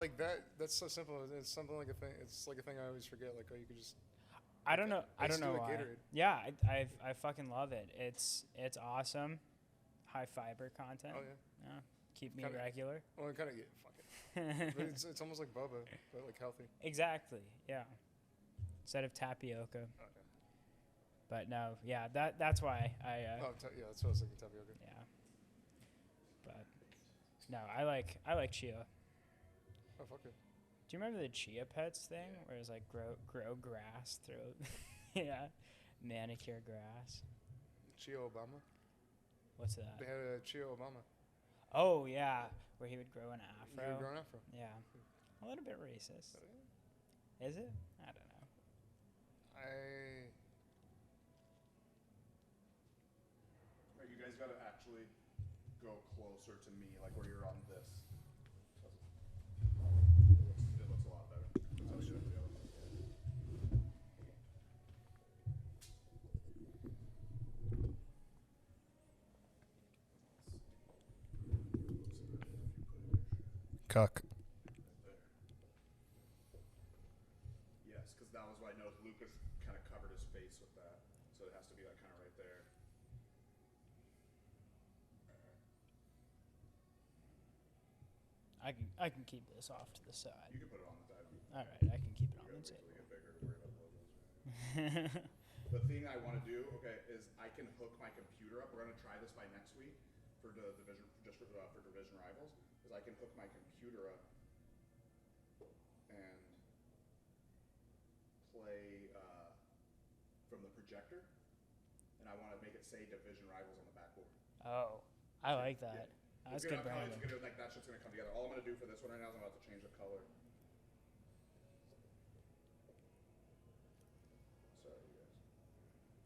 Like that. That's so simple. It's something like a thing. It's like a thing I always forget. Like, oh, you could just. I Like, don't know. I I used don't to do know like why. Gatorade. Yeah, I fucking love it. It's awesome. High fiber content. Oh yeah. Yeah, keep me Kinda, regular. well, it kind of get fuck it. But it's almost like boba, but like healthy. Exactly. Yeah. Instead of tapioca. Okay. But no, yeah, that's why I Yeah, that's what I was thinking. Tapioca. yeah. But no, I like chia. Oh fuck it. Do you remember the Chia Pets thing, Yeah. where it was like grow grass through, yeah, manicure grass? Chia Obama. What's They that? had a Chia Obama. Oh yeah, where he would grow an You were afro. growing afro. Yeah, a little bit racist. But, Is it? I don't know. I. Right, you guys gotta actually go closer to me, like where you're on this. It looks a lot better. That's how you do it. Cuck. Yes, because that was what I noticed. Lucas kind of covered his face with that, so it has to be like kind of right there. I can keep this off to the side. You can put it on the side. All right, I can keep it You on the gotta wait till table. we get bigger to worry about logos. The thing I want to do, okay, is I can hook my computer up. We're gonna try this by next week for the division, just for division rivals. Is I can hook my computer up and play from the projector, and I want to make it say division rivals on the backboard. Oh, I like Yeah. that. It's That's gonna, good branding. it's gonna, like that shit's gonna come together. All I'm gonna do for this one right now is I'm about to change the color. Sorry, you guys.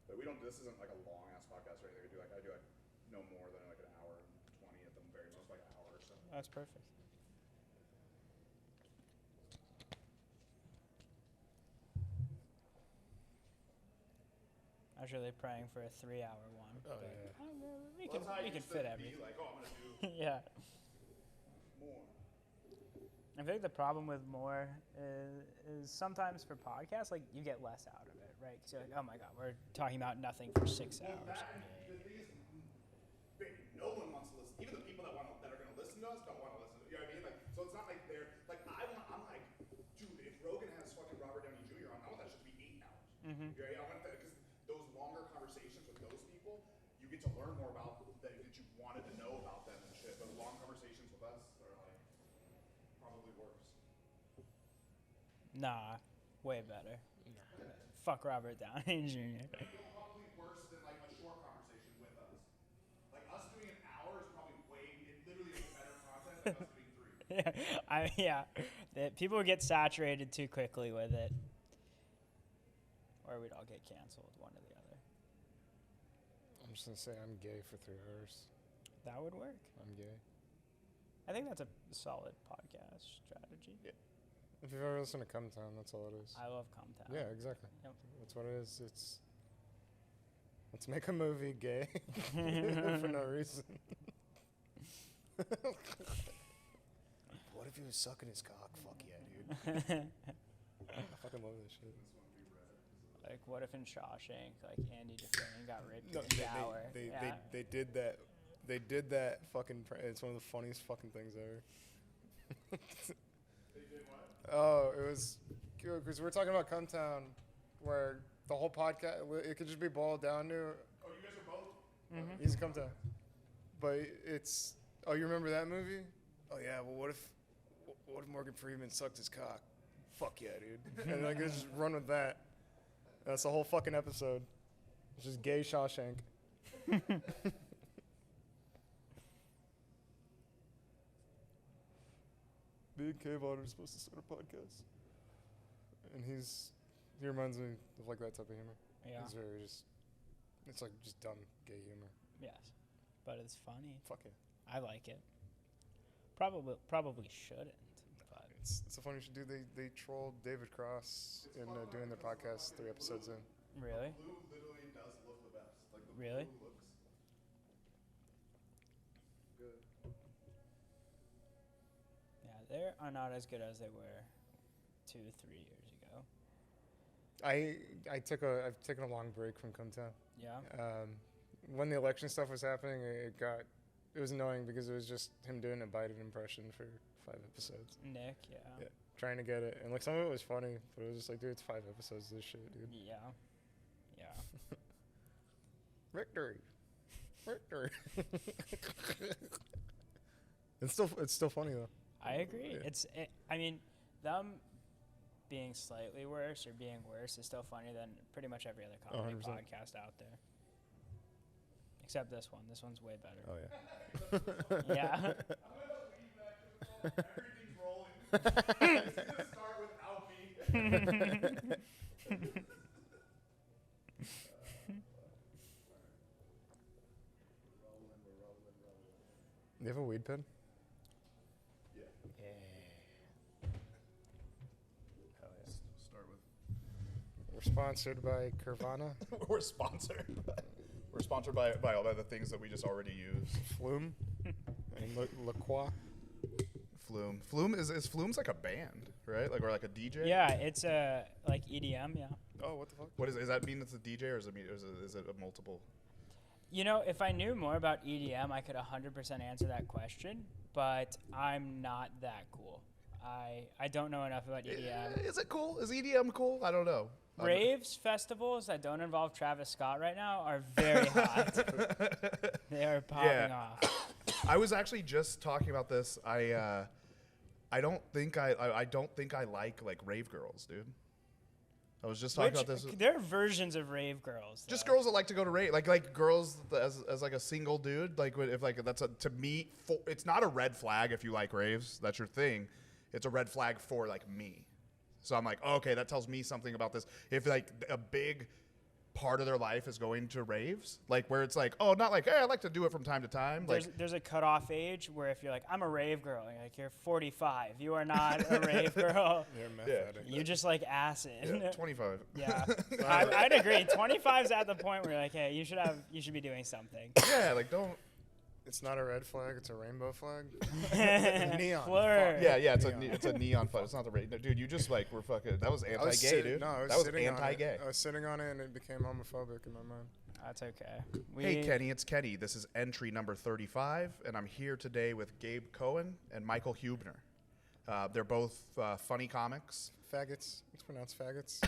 But we don't. This isn't like a long ass podcast or anything. I do like no more than like an hour and 20 at the very most, like an hour or so. That's perfect. I was really praying for a 3-hour one. Oh, but yeah. we Well, can that's how I we can used fit to everything. be like, oh, I'm gonna do Yeah. more. I think the problem with more is sometimes for podcasts, like you get less out of it, right? Because you're like, oh my god, we're talking about nothing for 6 Well, hours. that, the thing is, no one wants to listen. Even the people that are gonna listen to us don't want to listen. You know what I mean? Like, so it's not like they're like I'm like, dude, if Rogan has fucking Robert Downey Jr. on, I want that shit to be 8 hours. Mm-hmm. Yeah, I want that because those longer conversations with those people, you get to learn more about that you wanted to know about them and shit. But long conversations with us are like probably worse. Nah, way better. Fuck Robert Downey Jr. Probably worse than like a short conversation with us. Like us doing an hour is probably it literally is better content than us doing 3. People get saturated too quickly with it, or we'd all get canceled, one or the other. I'm just gonna say I'm gay for 3 hours. That would work. I'm gay. I think that's a solid podcast strategy. Yeah. If you've ever listened to Come Town, that's all it is. I love Cometown. Yeah, exactly. Yep. That's what it is. Let's make a movie gay for no reason. What if he was sucking his cock? Fuck yeah, dude. I fucking love this shit. Like, what if in Shawshank, like Andy Dufresne got raped No, in the shower? they did that. They did that fucking. It's one of the funniest fucking things ever. They did what? Oh, it was because we're talking about Come Town, where the whole podcast it could just be boiled down to Oh, you guys are both? Mm-hmm. he's a Come Town, but it's oh you remember that movie? Oh yeah. Well, what if Morgan Freeman sucked his cock? Fuck yeah, dude. And like just run with that. That's the whole fucking episode. It's just gay Shawshank. Me and Cave are supposed to start a podcast, and he reminds me of like that type of humor. Yeah. It's very it's like just dumb gay humor. Yes, but it's funny. Fuck yeah. I like it. Probably shouldn't, but It's a funny shit, dude. They trolled David Cross in doing their podcast 3 episodes in. really, Blue literally does look the best. Like the Really? blue looks good. yeah, they are not as good as they were 2-3 years ago. I've taken a long break from Comtown. Yeah. When the election stuff was happening, it was annoying because it was just him doing a Biden impression for 5 episodes. Nick, yeah. Trying to get it, and like some of it was funny, but it was just like, dude, it's 5 episodes of this shit, dude. Yeah. Victory. It's still funny though. I agree. Yeah. I mean, them being slightly worse or being worse is still funnier than pretty much every other comedy 100%. podcast out there. Except this one. This one's way better. Oh yeah. Yeah. I'm gonna leave that. Everything's rolling. It's gonna start without me. You have a weed pen? Yeah. Start with. We're sponsored by Curvana. We're sponsored. We're sponsored by all the things that we just already use. Flume. And La Croix. Flume. Is Flume's like a band, right? Like or like a DJ? Yeah, it's like EDM, yeah. Oh, what the fuck? What does that mean? It's a DJ or is it a multiple? You know, if I knew more about EDM, I could 100% answer that question, but I'm not that cool. I don't know enough about EDM. Is it cool? Is EDM cool? I don't know. Raves, festivals that don't involve Travis Scott right now are very hot. They are popping off. I was actually just talking about this. I don't think I like rave girls, dude. I was just talking about this. There are versions of rave girls. Just though. girls that like to go to rave, like girls as like a single dude. Like if like that's to me, it's not a red flag if you like raves. That's your thing. It's a red flag for like me. So I'm like, oh, okay, that tells me something about this. If like a big part of their life is going to raves, like where it's like, oh, not like, hey, I like to do it from time to time. There's a cutoff age where if you're like, I'm a rave girl, you're 45. You are not a rave girl. You're a meth addict. You just like acid. Yeah, 25. Yeah, I'd agree. 25's at the point where you're like, hey, you should be doing something. Yeah, like don't. It's not a red flag. It's a rainbow flag. Neon. Blur. Yeah, it's a neon flag. It's not the radio. Dude, you just like were fucking. That was anti-gay, dude. No, that was anti-gay. I was sitting on it and it became homophobic in my mind. That's okay. Hey, Kenny, it's Kenny. This is entry number 35, and I'm here today with Gabe Cohon and Michael Huebner. They're both funny comics. Faggots. It's pronounced faggots.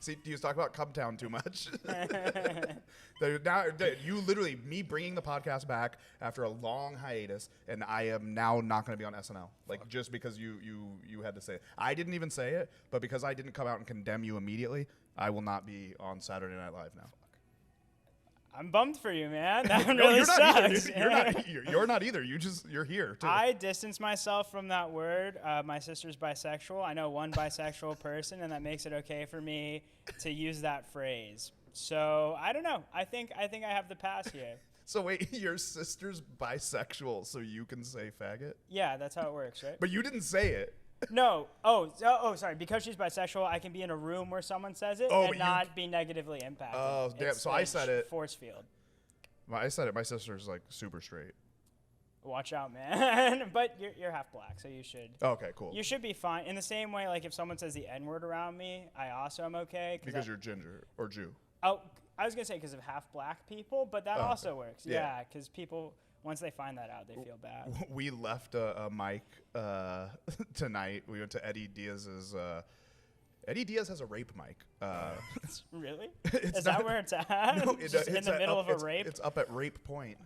See, do you talk about Cubtown too much? Now, you literally, me bringing the podcast back after a long hiatus, and I am now not going to be on SNL. Like, just because you had to say it. I didn't even say it, but because I didn't come out and condemn you immediately, I will not be on Saturday Night Live now. I'm bummed for you, man. That one No, really you're not sucks. either. You're not either. You're here, too. I distance myself from that word. My sister's bisexual. I know one bisexual person, and that makes it okay for me to use that phrase. So I don't know. I think I have the pass here. So wait, your sister's bisexual, so you can say faggot? Yeah, that's how it works, right? But you didn't say it. No. Oh, sorry. Because she's bisexual, I can be in a room where someone says it and not be negatively impacted. Oh, damn. It's So like I said it. Force field. I said it. My sister's like super straight. Watch out, man. But you're half black, so you should. Okay, cool. You should be fine. In the same way, like if someone says the N-word around me, I also am okay. Because you're ginger or Jew. Oh, I was gonna say because of half black people, but that also works. Yeah, because people once they find that out, they feel bad. We left a mic tonight. We went to Eddie Diaz's. Eddie Diaz has a rape mic. Really? Is that where it's at? No, Just in the middle of a rape? It's up at Rape Point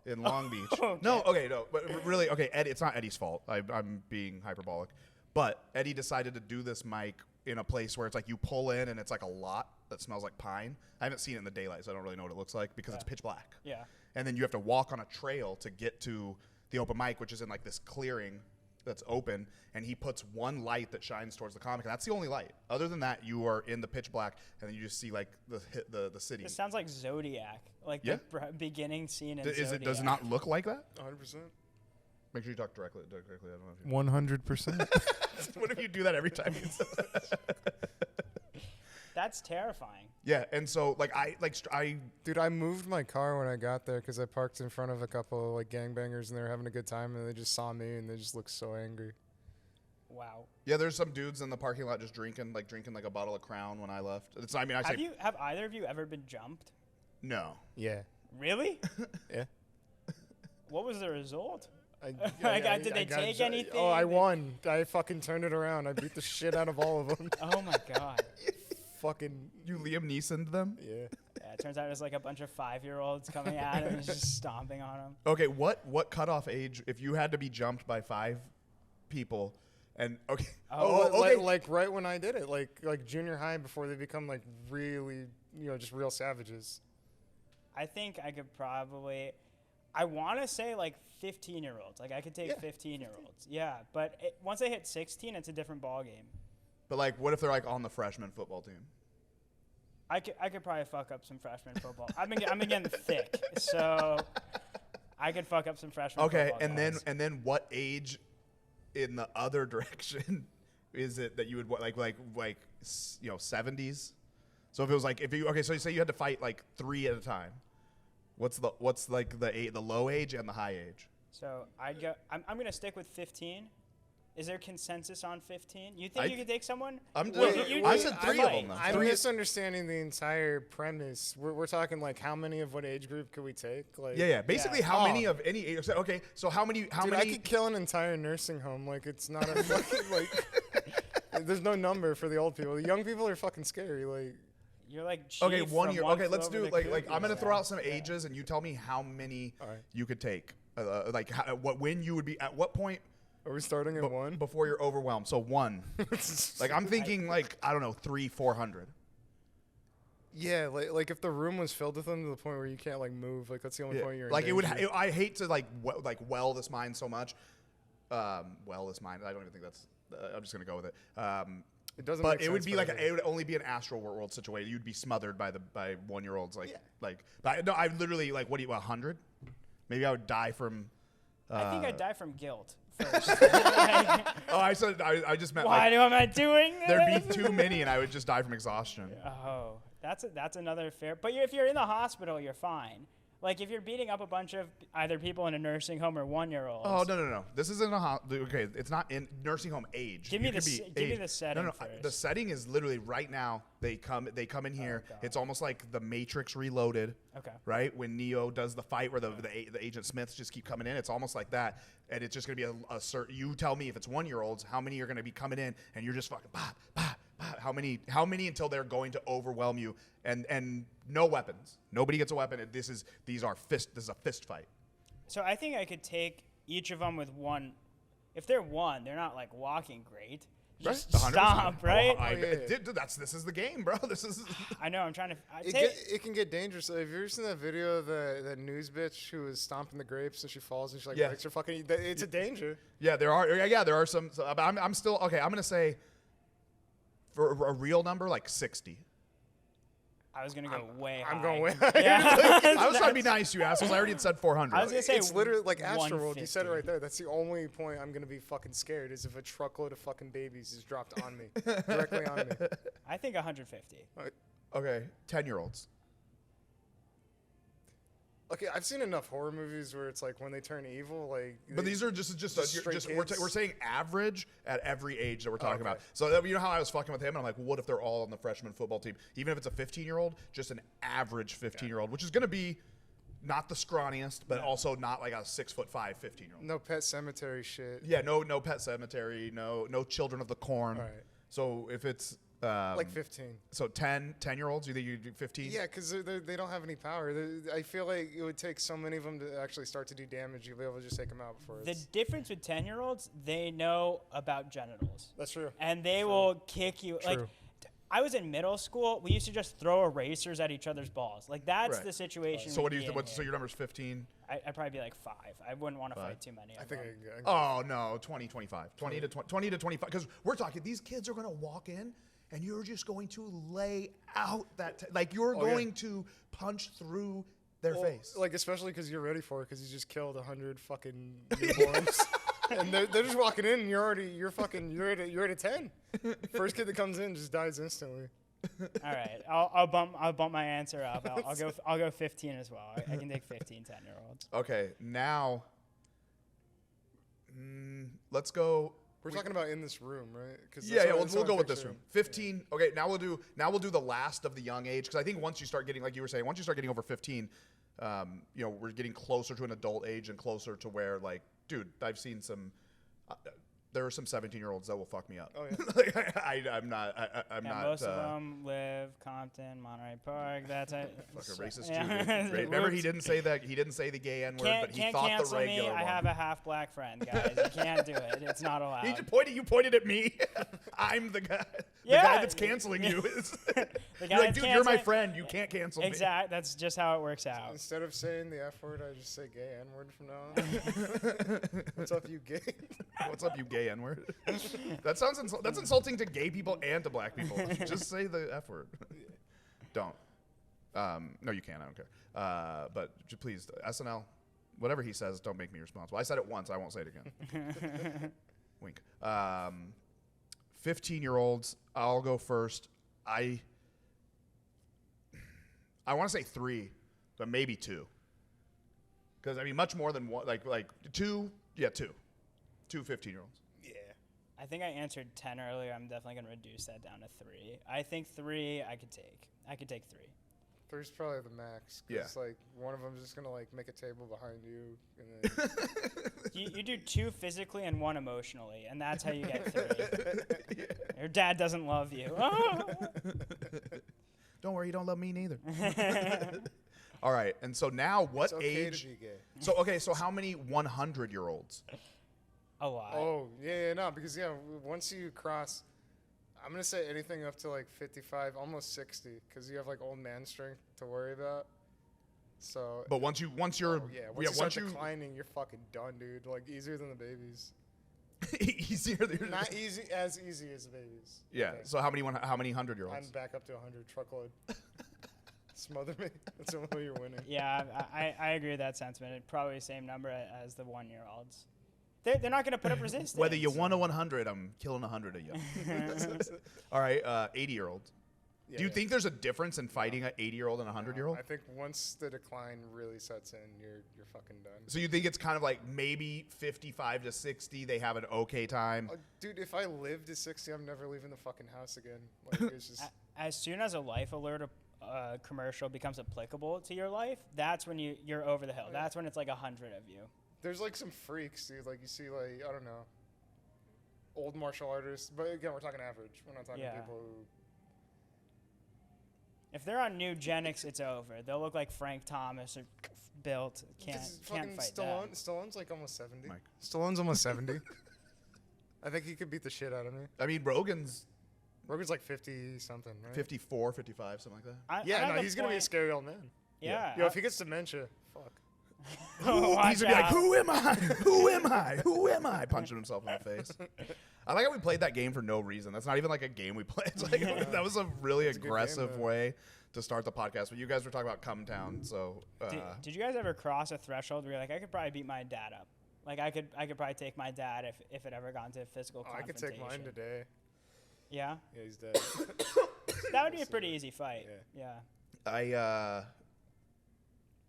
in Oh. Long Beach. Okay. No, but really, okay, Eddie, it's not Eddie's fault. I'm being hyperbolic. But Eddie decided to do this mic in a place where it's like you pull in and it's like a lot that smells like pine. I haven't seen it in the daylight, so I don't really know what it looks like because it's pitch black. Yeah. And then you have to walk on a trail to get to the open mic, which is in like this clearing that's open, and he puts one light that shines towards the comic, and that's the only light. Other than that, you are in the pitch black, and then you just see like the city. It sounds like Zodiac, like the beginning scene in Zodiac. Does it not look like that? 100%. Make sure you talk directly. I don't know if you 100%. What if you do that every time? That's terrifying. Yeah, and so like I Dude, I moved my car when I got there because I parked in front of a couple of like gangbangers and they were having a good time and they just saw me and they just looked so angry. Wow. yeah, there's some dudes in the parking lot just drinking like a bottle of Crown when I left. It's I mean I say Have either of you ever been jumped? no. Yeah. Really? Yeah. What was the result? Did they take anything? Oh, I won. I fucking turned it around. I beat the shit out of all of them. Oh my god. Fucking You Liam Neeson'd them? yeah. Yeah, it turns out it was like a bunch of 5-year-olds coming at him and just stomping on him. Okay, what cutoff age if you had to be jumped by 5 people and okay. Okay. Like right when I did it, like junior high before they become like really, just real savages. I think I could probably, I want to say like 15-year-olds. Like I could take Yeah. 15-year-olds. Yeah, but once they hit 16, it's a different ball game. But like what if they're like on the freshman football team? I could probably fuck up some freshman football. I've been getting thick, so I could fuck up some freshman. Okay, football guys. and then what age in the other direction is it that you would like 70s? So if it was like so you say you had to fight like 3 at a time. What's like the low age and the high age? So I'm gonna stick with 15. Is there consensus on 15? You think you could take someone? I said 3 of them. Though. I'm 3 misunderstanding the entire premise. We're talking like how many of what age group could we take? Like Yeah. Basically, Yeah. how many of any age? Okay, so how many? Dude, I could kill an entire nursing home. Like it's not a fucking like. There's no number for the old people. The young people are fucking scary. Like. You're like Okay, Chief 1 from year. One Okay, Flew let's Over do the like I'm Cuckoo's gonna throw out some Nest. ages, and you tell me how many All right. you could take. When you would be at what point Are we starting at 1? before you're overwhelmed? So 1. Like I'm thinking like I don't know 300-400. Yeah, like if the room was filled with them to the point where you can't like move, like that's the only point you're in Like it would. danger. I hate to like well this mind so much. Well this mind. I don't even think that's. I'm just gonna go with it. It doesn't. But make it would sense, be like but it would only be an astral world situation. You'd be smothered by 1-year-olds. Yeah. But I literally like 100? Maybe I would die from. I think I'd die from guilt first. Oh, I said I just meant Why like am I doing this? there'd be too many and I would just die from exhaustion. Oh, that's another fair. But if you're in the hospital, you're fine. Like if you're beating up a bunch of either people in a nursing home or 1-year-olds. Oh no! This isn't a okay. It's not in nursing home age. Give me You could the be give me age. the setting No, first. the setting is literally right now. They come in here. God. It's almost like the Matrix Reloaded. Okay. Right when Neo does the fight where the Agent Smiths just keep coming in. It's almost like that, and it's just gonna be a certain. You tell me if it's 1-year-olds, how many are gonna be coming in, and you're just fucking bah, bah, bah. How many until they're going to overwhelm you, and no weapons. Nobody gets a weapon. This is a fist fight. So I think I could take each of them with one. If they're one, they're not like walking great. Just Right? 100%. stomp, right? This is the game, bro. This is. I know. I'm trying to. It can get dangerous. Have you ever seen that video of that news bitch who was stomping the grapes and she falls and she like Yeah. breaks her fucking? It's a danger. Yeah, there are some. But I'm still okay. I'm gonna say for a real number like 60. I was gonna go way high. I'm going way high. Yeah. I was trying to be nice, you assholes. I already had said 400. I was gonna say It's literally like Astroworld. You said it 150. right there. That's the only point I'm gonna be fucking scared is if a truckload of fucking babies is dropped on me, directly on me. I think 150. Okay, 10-year-olds. Okay, I've seen enough horror movies where it's like when they turn evil, like. But these are just straight we're kids? saying average at every age that we're talking Okay. about. So you know how I was fucking with him, and I'm like, well, what if they're all on the freshman football team? Even if it's a 15-year-old, just an average 15-year-old, which is going to be not the scrawniest, but also not like a 6'5" 15-year-old. No Pet Cemetery shit. Yeah, no Pet Cemetery, no Children of the Corn. All right. So if it's Like 15. so 10-year-olds, you think you do 15? Yeah, because they don't have any power. I feel like it would take so many of them to actually start to do damage. You'll be able to just take them out before The it's. difference with 10-year-olds, they know about genitals. That's true. And they will kick you. Like, True. I was in middle school. We used to just throw erasers at each other's balls. Like, that's Right. the situation. So what do we'd you be in so here. your number's 15? I'd probably be like 5. I wouldn't want to 5. fight too many. I of think them. I can Oh no, 20, 25. 20 to 25. Because we're talking, these kids are going to walk in and you're just going to lay out that, like you're yeah. going to punch through their face. Like, especially because you're ready for it because you just killed 100 fucking newborns. And they're just walking in and you're at a 10. First kid that comes in just dies instantly. All right, I'll bump my answer up. I'll go 15 as well. I can take 15 10-year-olds. Okay, now let's go. We're talking about in this room, right? We'll go with this room. 15. Yeah. Okay, now we'll do the last of the young age, because I think once you start getting, like you were saying, once you start getting over 15, we're getting closer to an adult age and closer to where, like, dude, I've seen some. There are some 17-year-olds that will fuck me up. Oh yeah. I'm not. Most of them live Compton, Monterey Park. That's it. Fucking racist dude. Remember, he didn't say that. He didn't say the gay N word, but he thought the regular me. one. I have a half black friend, guys. You can't do it. It's not allowed. You pointed at me. I'm the guy. Yeah. The guy that's canceling you. You're like, dude, you're my friend. You can't cancel me. Exactly. That's just how it works out. Instead of saying the F word, I just say gay N word from now on. What's up, you gay? What's up, you gay N word? That's insulting to gay people and to black people. Just say the F word. Don't. No, you can't. I don't care. But please, SNL, whatever he says, don't make me responsible. I said it once. I won't say it again. Wink. 15-year-olds. I'll go first. I want to say 3, but maybe 2. Because I mean, much more than one. Like 2. Yeah, 2. 2 15-year-olds. Yeah. I think I answered 10 earlier. I'm definitely going to reduce that down to 3. I think 3 I could take. I could take 3. 3's probably the max. Yeah. Like one of them's just gonna like make a table behind you, and then You do 2 physically and 1 emotionally, and that's how you get 3. Yeah. Your dad doesn't love you. Don't worry, you don't love me neither. All right, and so now what it's okay age? to be gay. So how many 100-year-olds? A lot. Oh no, because once you cross, I'm gonna say anything up to like 55, almost 60, because you have like old man strength to worry about. So. But once you're once you start declining, you're fucking done, dude. Like easier than the babies. Easier than Not easy as the babies. Yeah. Okay. So how many 100-year-olds? I'm back up to 100 truckload. Smother me. That's the only way you're winning. Yeah, I agree with that sentiment. Probably the same number as the 1-year-olds. They're not going to put up resistance. Whether you won a 100, I'm killing 100 of you. All right, 80-year-olds. Yeah, Do you think there's a difference in fighting an 80-year-old and a 100-year-old? I think once the decline really sets in, you're fucking done. So you think it's kind of like maybe 55 to 60, they have an okay time? Dude, if I live to 60, I'm never leaving the fucking house again. Like, it's just As soon as a life alert commercial becomes applicable to your life, that's when you're over the hill. That's when it's like 100 of you. There's like some freaks, dude. Like you see, like I don't know, old martial artists. But again, we're talking average. We're not talking people who. If they're on Nugenics, it's over. They'll look like Frank Thomas or built. Can't fight Stallone, that. Stallone's like almost 70. Mike. Stallone's almost 70. I think he could beat the shit out of me. I mean, Rogan's like 50 something, right? 54, 55, something like that. He's gonna be a scary old man. Yeah. Yo, if he gets dementia, fuck. He's gonna be like, who am I? Who am I? Who am I? Punching himself in the face. I like how we played that game for no reason. That's not even like a game we played. It's like, that was a really aggressive way to start the podcast. But you guys were talking about Come Town, so. Did you guys ever cross a threshold where you're like, I could probably beat my dad up? Like I could probably take my dad if it ever got into a physical confrontation. I could take mine today. Yeah? Yeah, he's dead. That would be a pretty easy fight. Yeah.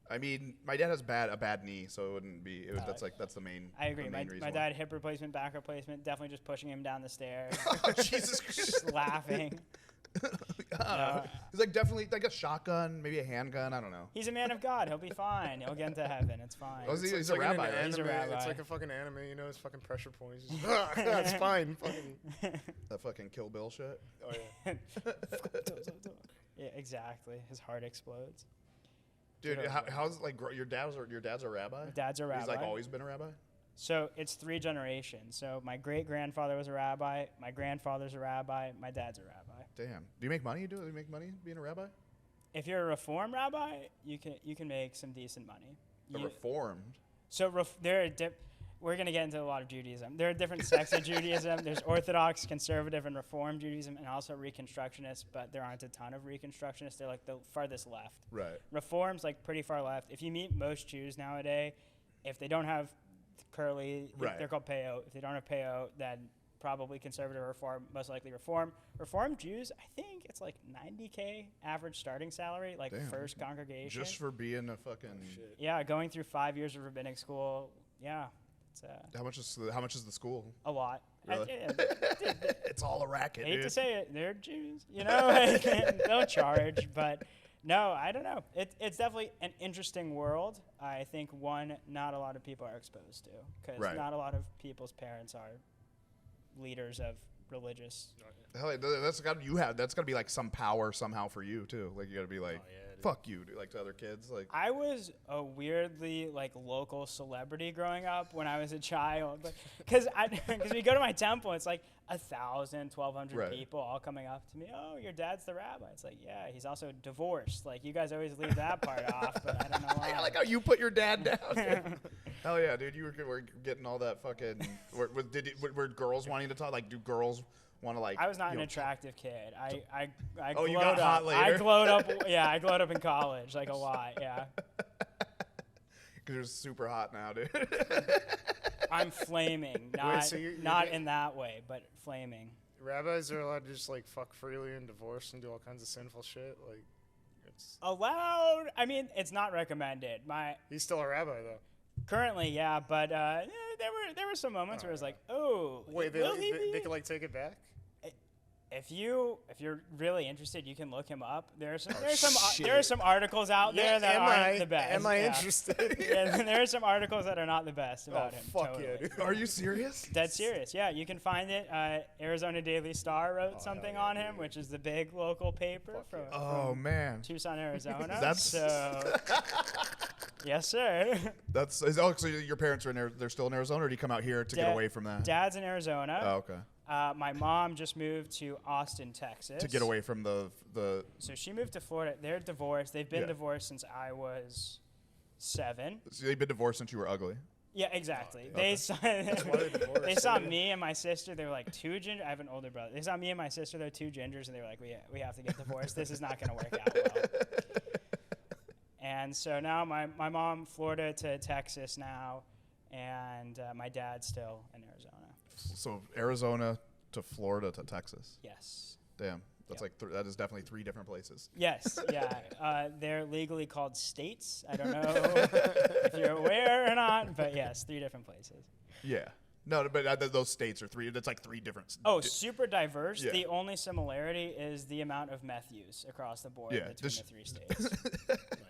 I mean, my dad has a bad knee, so it wouldn't be. That's the main. I agree. My dad hip replacement, back replacement, definitely just pushing him down the stairs. Oh, Jesus Christ! Just laughing. He's like definitely like a shotgun, maybe a handgun. I don't know. He's a man of God. He'll be fine. He'll get into heaven. It's fine. Oh, he's like a rabbi. Right? He's a rabbi. It's like a fucking anime, you know. It's fucking pressure points. That's fine. Fucking. That fucking Kill Bill shit. Oh yeah. Yeah, exactly. His heart explodes. Dude, how's like your dad's a rabbi? My dad's a rabbi. He's like always been a rabbi. So it's 3 generations. So my great grandfather was a rabbi. My grandfather's a rabbi. My dad's a rabbi. Damn. Do you make money? Do you make money being a rabbi? If you're a Reform rabbi, you can make some decent money. Reformed. So we're gonna get into a lot of Judaism. There are different sects of Judaism. There's Orthodox, Conservative, and Reform Judaism, and also Reconstructionists. But there aren't a ton of Reconstructionists. They're like the farthest left. Right. Reform's like pretty far left. If you meet most Jews nowadays, if they don't have curly, they're called peo. If they don't have peo, then probably conservative or reform, most likely reform. Reform Jews, I think it's like $90K average starting salary, like Damn. first congregation. Just for being a fucking. Shit. Yeah, going through 5 years of rabbinic school. Yeah, it's How much is the school? a lot. Really? It's all a racket. I hate dude. to say it, they're Jews, you know, like, they'll charge, but no, I don't know. It's definitely an interesting world. I think one not a lot of people are exposed to, because Right. not a lot of people's parents are leaders of religious. Hell, yeah, that's got to be like some power somehow for you too. Like you got to be like, fuck you, dude, like to other kids. Like I was a weirdly like local celebrity growing up when I was a child, because we go to my temple, it's like 1,000, 1,200 Right. people all coming up to me. Oh, your dad's the rabbi. It's like, yeah, he's also divorced. Like you guys always leave that part off, but I don't know why. I like how you put your dad down. Hell yeah, dude, you were getting all that fucking. Were girls wanting to talk? Like, do girls want to like? I was not you an know, attractive kid. I Oh, glowed you got up. hot later? I glowed up. Yeah, I glowed up in college, like a lot. Yeah. Because you're super hot now, dude. I'm flaming, not so you're not getting- in that way, but flaming. Rabbis are allowed to just like fuck freely and divorce and do all kinds of sinful shit. Like, it's Allowed? I mean, it's not recommended. he's still a rabbi though. Currently, yeah, but there were some moments where it was like, oh, Wait, will he be? they can like take it back. If you're really interested, you can look him up. There are some shit. there are some articles out there that aren't the best. Am I yeah. interested? Yeah, there are some articles that are not the best about him. Fuck totally. yeah, dude. Are you serious? Dead serious. Yeah, you can find it. Arizona Daily Star wrote something yeah, on him, dude. which is the big local paper from, Oh from man, Tucson, Arizona. That's- so. Yes, sir. so your parents are in there? They're still in Arizona, or do you come out here to get away from that? Dad's in Arizona. Oh, okay. My mom just moved to Austin, Texas. To get away from the. So she moved to Florida. They're divorced. They've been Yeah. divorced since I was 7. So they've been divorced since you were ugly. Yeah, exactly. Okay. They saw why they divorced, they saw yeah. me and my sister. They were like two ginger. I have an older brother. They saw me and my sister. They're two gingers, and they were like, we have to get divorced. This is not going to work out well. And so now my mom Florida to Texas now, and my dad's still in Arizona. So Arizona to Florida to Texas. Yes. Damn, that's Yep. like that is definitely 3 different places. Yes, yeah. They're legally called states. I don't know if you're aware or not, but yes, 3 different places. Yeah. No, but those states are 3. That's like 3 different. Oh, super diverse. Yeah. The only similarity is the amount of meth use across the board Yeah, between does- the 3 states.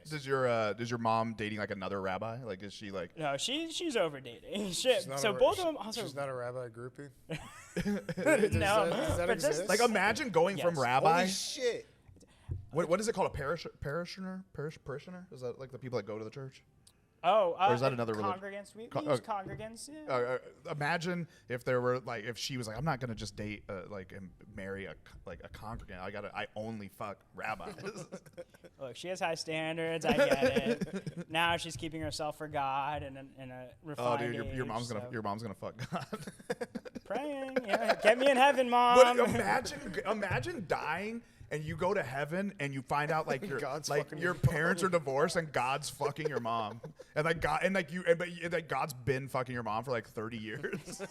Does your mom dating like another rabbi? Like, is she like? No, she's over dating. Shit. She's not So a- both of them also. She's not a rabbi groupie. No, does that but just exist? Like, imagine going from Yes. rabbi. Holy shit. What is it called? A parishioner? Parishioner? Is that like the people that go to the church? Oh, Or is that another religion? congregants? We Co- use congregants. Yeah. Imagine if there were like if she was like, I'm not gonna just date like and marry a congregant. I only fuck rabbis. Look, she has high standards. I get it. Now she's keeping herself for God and in a Oh, refined dude, your age, mom's so. gonna fuck God. Praying. Yeah, get me in heaven, Mom. But imagine dying and you go to heaven and you find out like God's like fucking your your parents are divorced and God's fucking your mom and like God and like but God's been fucking your mom for like 30 years.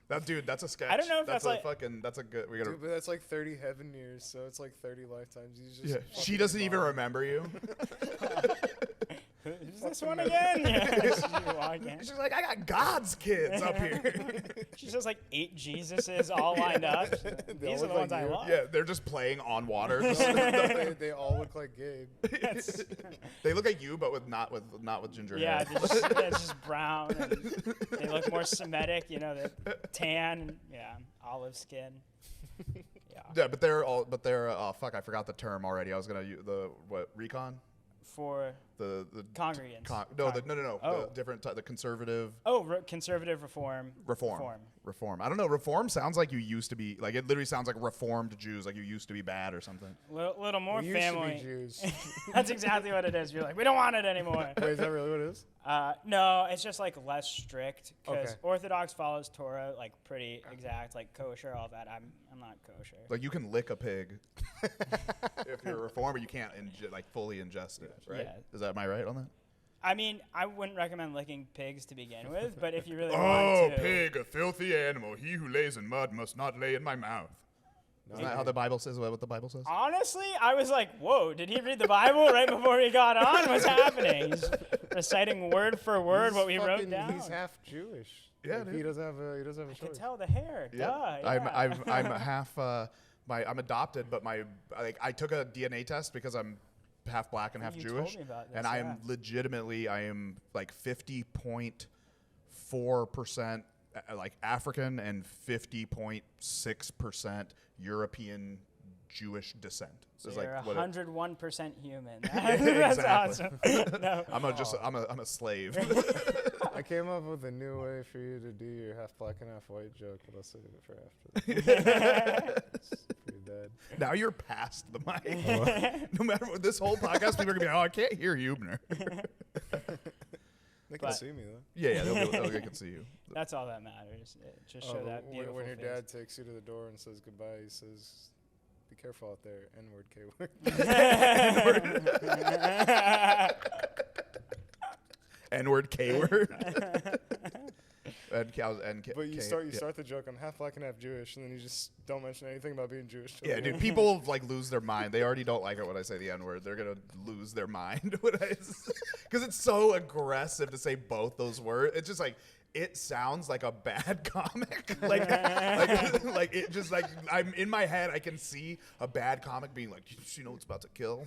That's a sketch. I don't know if that's a like- fucking that's a good. We gotta. Dude, but that's like 30 heaven years, so it's like 30 lifetimes. You just Yeah, fucking she doesn't even mom. remember you. Who's this one again? Yeah, she walk in. She's like, I got God's kids up here. She says like 8 Jesuses all lined up. These are look the ones like I you. love. Yeah, they're just playing on water. they all look like Gabe. They look like you, but not with ginger Yeah, hair. it's just brown. And they look more Semitic, you know, the tan, and, yeah, olive skin. Yeah. Yeah, but they're oh fuck, I forgot the term already. I was gonna use recon. For The congregants. No, the Oh. different type, the conservative conservative reform. reform. I don't know. Reform sounds like you used to be like it. Literally sounds like reformed Jews, like you used to be bad or something. Little more We used to be family. Jews. That's exactly what it is. You're like, we don't want it anymore. Wait, is that really what it is? No, it's just like less strict because Okay. Orthodox follows Torah like pretty exact, like kosher, all that. I'm not kosher. Like you can lick a pig if you're a reformer, you can't like fully ingest it, right? Yeah. Am I right on that? I mean, I wouldn't recommend licking pigs to begin with, but if you really Oh, want to. pig, a filthy animal. He who lays in mud must not lay in my mouth. Isn't that how the Bible says? What the Bible says? Honestly, I was like, whoa, did he read the Bible right before he got on? What's happening? He's reciting word for word what we wrote down. He's half Jewish. Yeah, Like, dude. he doesn't have a I can choice. tell the hair. Yeah. Duh, yeah. I'm half. I'm adopted, but I took a DNA test because I'm half black and half You Jewish, told me about this, and I yeah. am legitimately like 50.4% like African and 50.6% European Jewish descent. So It's you're like what it- 101% human. Yeah, That's exactly. awesome. No. I'm a slave. I came up with a new way for you to do your half black and half white joke, but I'll save it for after. It's pretty bad. Now you're past the mic. No matter what, this whole podcast, people are gonna be like, "Oh, I can't hear Huebner." They can But- see me though. Yeah, they can see you. That's all that matters. Just show that When beautiful your face. dad takes you to the door and says goodbye, he says, "Be careful out there, N-word, K-word." N-word, K-word. And cows and But you K- start yeah. the joke. I'm half black and half Jewish, and then you just don't mention anything about being Jewish. Yeah, dude, people like lose their mind. They already don't like it when I say the N-word. They're gonna lose their mind when because it's so aggressive to say both those words. It's just like it sounds like a bad comic. like it just like I'm in my head. I can see a bad comic being like, you know, it's about to kill.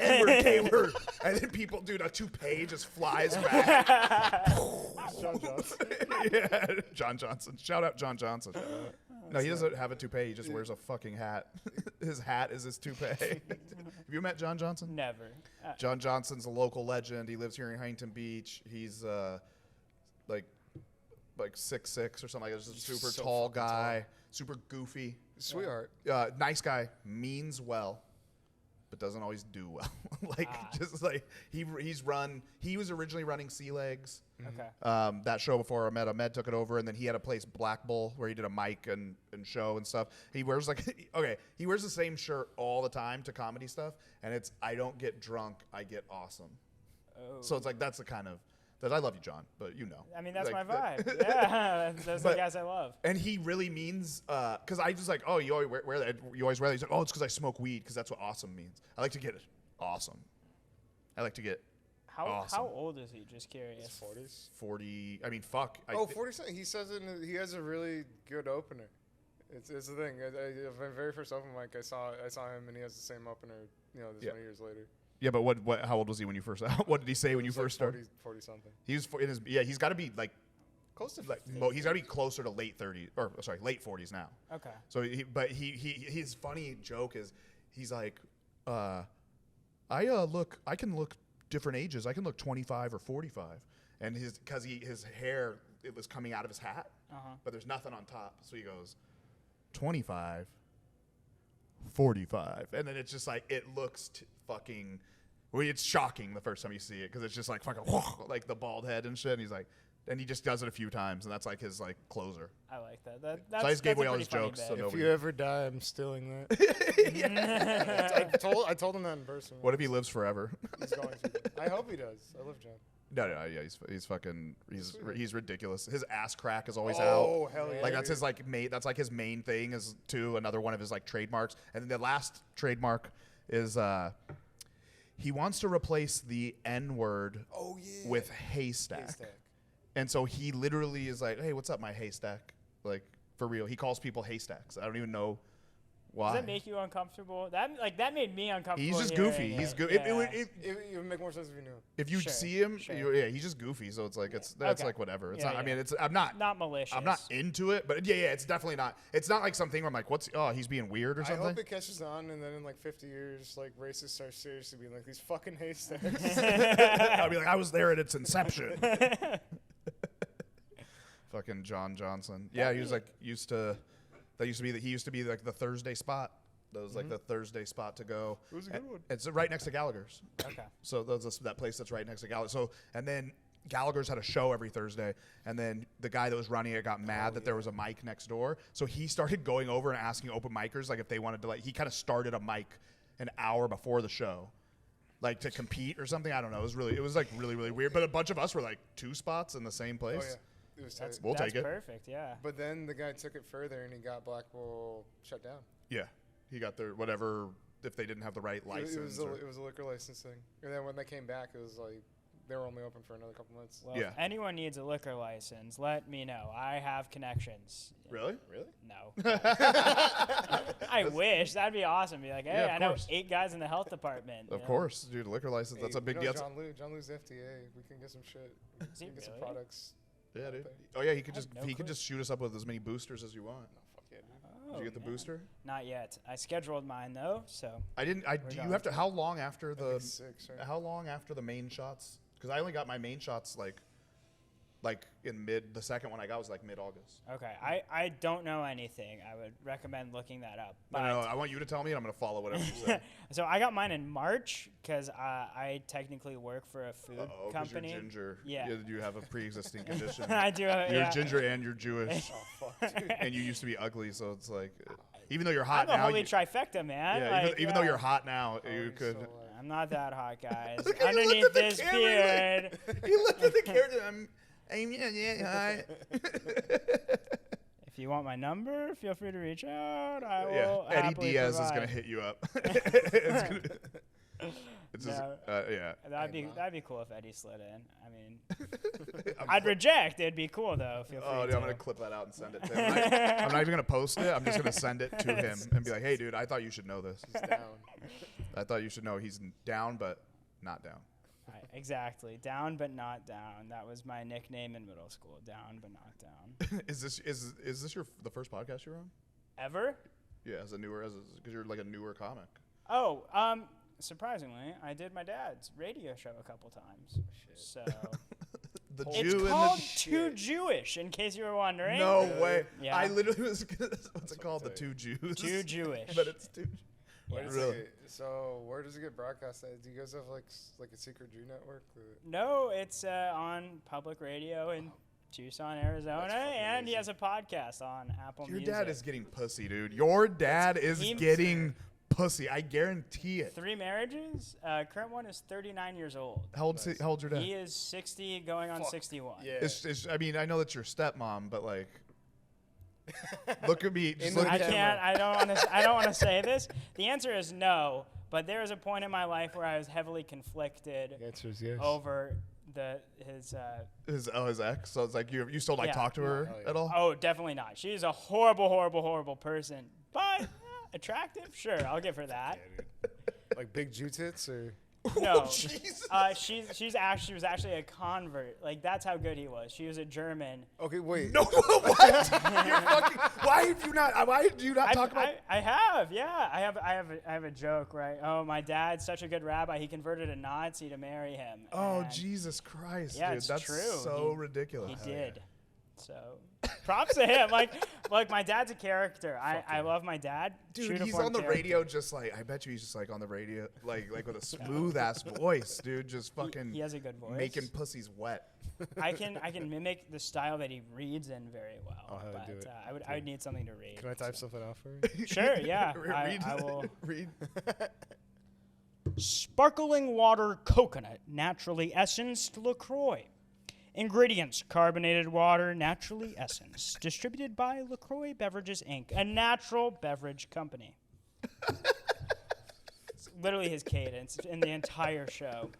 N-word, K-word, and then people, dude, a toupee just flies back. John Johnson. Yeah, John Johnson. Shout out John Johnson. No, he doesn't have a toupee. He just wears a fucking hat. His hat is his toupee. Have you met John Johnson? Never. John Johnson's a local legend. He lives here in Huntington Beach. He's like 6'6" or something like that. Just a super So tall fucking guy, super goofy. Sweetheart. Nice guy, means well, but doesn't always do well. Just like he was originally running Sea Legs. Okay. That show before Ahmed took it over, and then he had a place, Black Bull, where he did a mic and show and stuff. He wears he wears the same shirt all the time to comedy stuff, and it's I don't get drunk, I get awesome. Oh. So it's like that's the kind of that I love you, John, but you know. I mean, that's Like, my vibe. Yeah, that's the But- guys I love. And he really means, because I just like, oh, you always wear that. You always wear that. He's like, oh, it's because I smoke weed, because that's what awesome means. I like to get awesome. I like to get How awesome. old is he? Just curious. 40s. 40. I mean, fuck. 40. He says it. He has a really good opener. It's the thing. My very first open mic, I saw him, and he has the same opener. You know, this Yeah. many years later. Yeah, but what? How old was he when you first? What did he say when you He's like first started? 40 something. He was in his. Yeah, he's got to be like Close to like 50. he's got to be closer to late 30s or sorry, late 40s now. Okay. So his funny joke is he's like, I can look different ages. I can look 25 or 45, and his hair it was coming out of his hat, but there's nothing on top. So he goes 25, 45, and then it's just like it looks fucking. Well, it's shocking the first time you see it because it's just like fucking like the bald head and shit. And he's like, and he just does it a few times, and that's like his like closer. I like that. So I just gave that's a away all pretty his funny jokes, bit. so If nobody. you ever die, I'm stealing that. I told him that in person. What if he lives forever? He's going to. I hope he does. I love John. No, yeah, he's fucking, he's ridiculous. His ass crack is always Oh, out. hell yeah. Like that's his like that's like his main thing is too. Another one of his like trademarks, and then the last trademark is he wants to replace the N-word Oh yeah. with haystack. And so he literally is like, "Hey, what's up, my haystack?" Like for real, he calls people haystacks. I don't even know why. Does that make you uncomfortable? That made me uncomfortable. He's just hearing goofy. it. He's good. Yeah. It would make more sense if you knew. If you Sure, see him, sure. yeah, he's just goofy. So it's like that's Okay. like whatever. It's Yeah, not. I yeah. mean, I'm not malicious. I'm not into it, but yeah, it's definitely not. It's not like something where I'm like, he's being weird or I something. hope it catches on, and then in like 50 years, like racists start seriously being like these fucking haystacks. I'll be like, I was there at its inception. Fucking John Johnson. Yeah, he was like he used to be like the Thursday spot. That was like the Thursday spot to go. It was a good one. It's right next to Gallagher's. Okay. So that place that's right next to Gallagher. So and then Gallagher's had a show every Thursday, and then the guy that was running it got mad that there was a mic next door. So he started going over and asking open micers like if they wanted to he kind of started a mic an hour before the show. like to compete or something. I don't know. It was like really weird. But a bunch of us were like 2 spots in the same place. Oh yeah, it was tight. We'll That's take it. perfect. Yeah. But then the guy took it further and he got Blackpool shut down. Yeah, he got their whatever if they didn't have the right license. It was a liquor licensing, and then when they came back, it was like they were only open for another couple months. Well, Yeah. if anyone needs a liquor license, let me know. I have connections. Really? No. I wish. That'd be awesome. Be like, hey, Yeah, of I know course. 8 guys in the health department. Of course, dude. Liquor license. That's Hey, a big you know deal. John Lou's FDA. We can get some shit. We Is he can get some really? products. Yeah, out dude. there. Oh yeah, he could I have just no he could clue. just shoot us up with as many boosters as you want. No, fuck yeah, dude. Oh, Did you get the man. booster? Not yet. I scheduled mine though, so I didn't. We're Do you going have to? for How long after I the? think 6, right? How long after the main shots? Because I only got my main shots like in mid. The second one I got was like mid-August. okay. I don't know anything. I would recommend looking that up. No, But no, I want you to tell me, and I'm gonna follow whatever you say. so I got mine in March because I technically work for a food Oh, because company. you're ginger. Yeah. You have a pre-existing condition. I do. You're Yeah. ginger and you're Jewish, Oh fuck, dude. and you used to be ugly, so it's like, even though you're hot I'm a now, holy you- trifecta, man. yeah, Like, even though yeah. you're hot now, Oh, you he's could. so alive. I'm not that hot, guys. Look at- he looked Underneath at the this camera, beard. He looked at the camera. Yeah. If you want my number, feel free to reach out. I Yeah, will Eddie happily Diaz is provide. gonna hit you up. It's gonna, it's just, No. yeah. That'd be cool if Eddie slid in. I mean, I'd reject. It'd be cool though. Feel free Oh, dude, to. I'm gonna clip that out and send it to him. I'm not even gonna post it. I'm just gonna send it to him and be like, "Hey, dude, I thought you should know this. He's down. I thought you should know he's down, but not down." Right, exactly. Down but not down. That was my nickname in middle school. Down but not down. Is this the first podcast you're on? Ever? Yeah, because you're like a newer comic. Oh, surprisingly, I did my dad's radio show a couple times. So The it's Jew called and Too Jewish, in case you were wondering. No way. Yeah. I literally was gonna, what's it called? The tight. Two Jews. Too Jewish. But it's two. Where Yeah. does Really? where does it get broadcast at? Do you guys have like a secret Jew network? No, it's on public radio in Tucson, Arizona, fucking and he amazing. has a podcast on Apple Your Music. dad is getting pussy, dude. Your dad is He- getting pussy. I guarantee it. 3 marriages. Current one is 39 years old. How old's your dad? He is 60, going on Fuck. 61. Yeah. I mean, I know that's your stepmom, but like, look at me. Just In look the I at camera. can't. I don't want to say this. The answer is no. But there was a point in my life where I was heavily conflicted The answer is yes. over his. his ex. So it's like you still like Yeah. talk to her Oh, yeah. at all? Oh, definitely not. She's a horrible, horrible, horrible person. But attractive, sure, I'll give her that. Yeah, dude. Like big Jew tits or No, Jesus. she was actually a convert. Like that's how good he was. She was a German. okay, wait. No, what? You're fucking. Why have you not? Why do you not talk about? I have, yeah. I have a joke, right? Oh, my dad's such a good rabbi. He converted a Nazi to marry him. Oh and Jesus Christ, Yeah, dude, it's that's true. so He ridiculous. He did. So, props to him. Like my dad's a character. I love my dad. Dude, he's True-to-form on the character. radio just like, I bet you he's just like on the radio, like with a smooth ass voice, dude, just fucking He has a good voice. making pussies wet. I can mimic the style that he reads in very well. I'll have but him do it. I would need something to read. Can I type so. something off for you? Sure, yeah. Read, I will. read. Sparkling water coconut, naturally essenced LaCroix. Ingredients: carbonated water, naturally essenced. Distributed by LaCroix Beverages, Inc., a natural beverage company. It's literally his cadence in the entire show.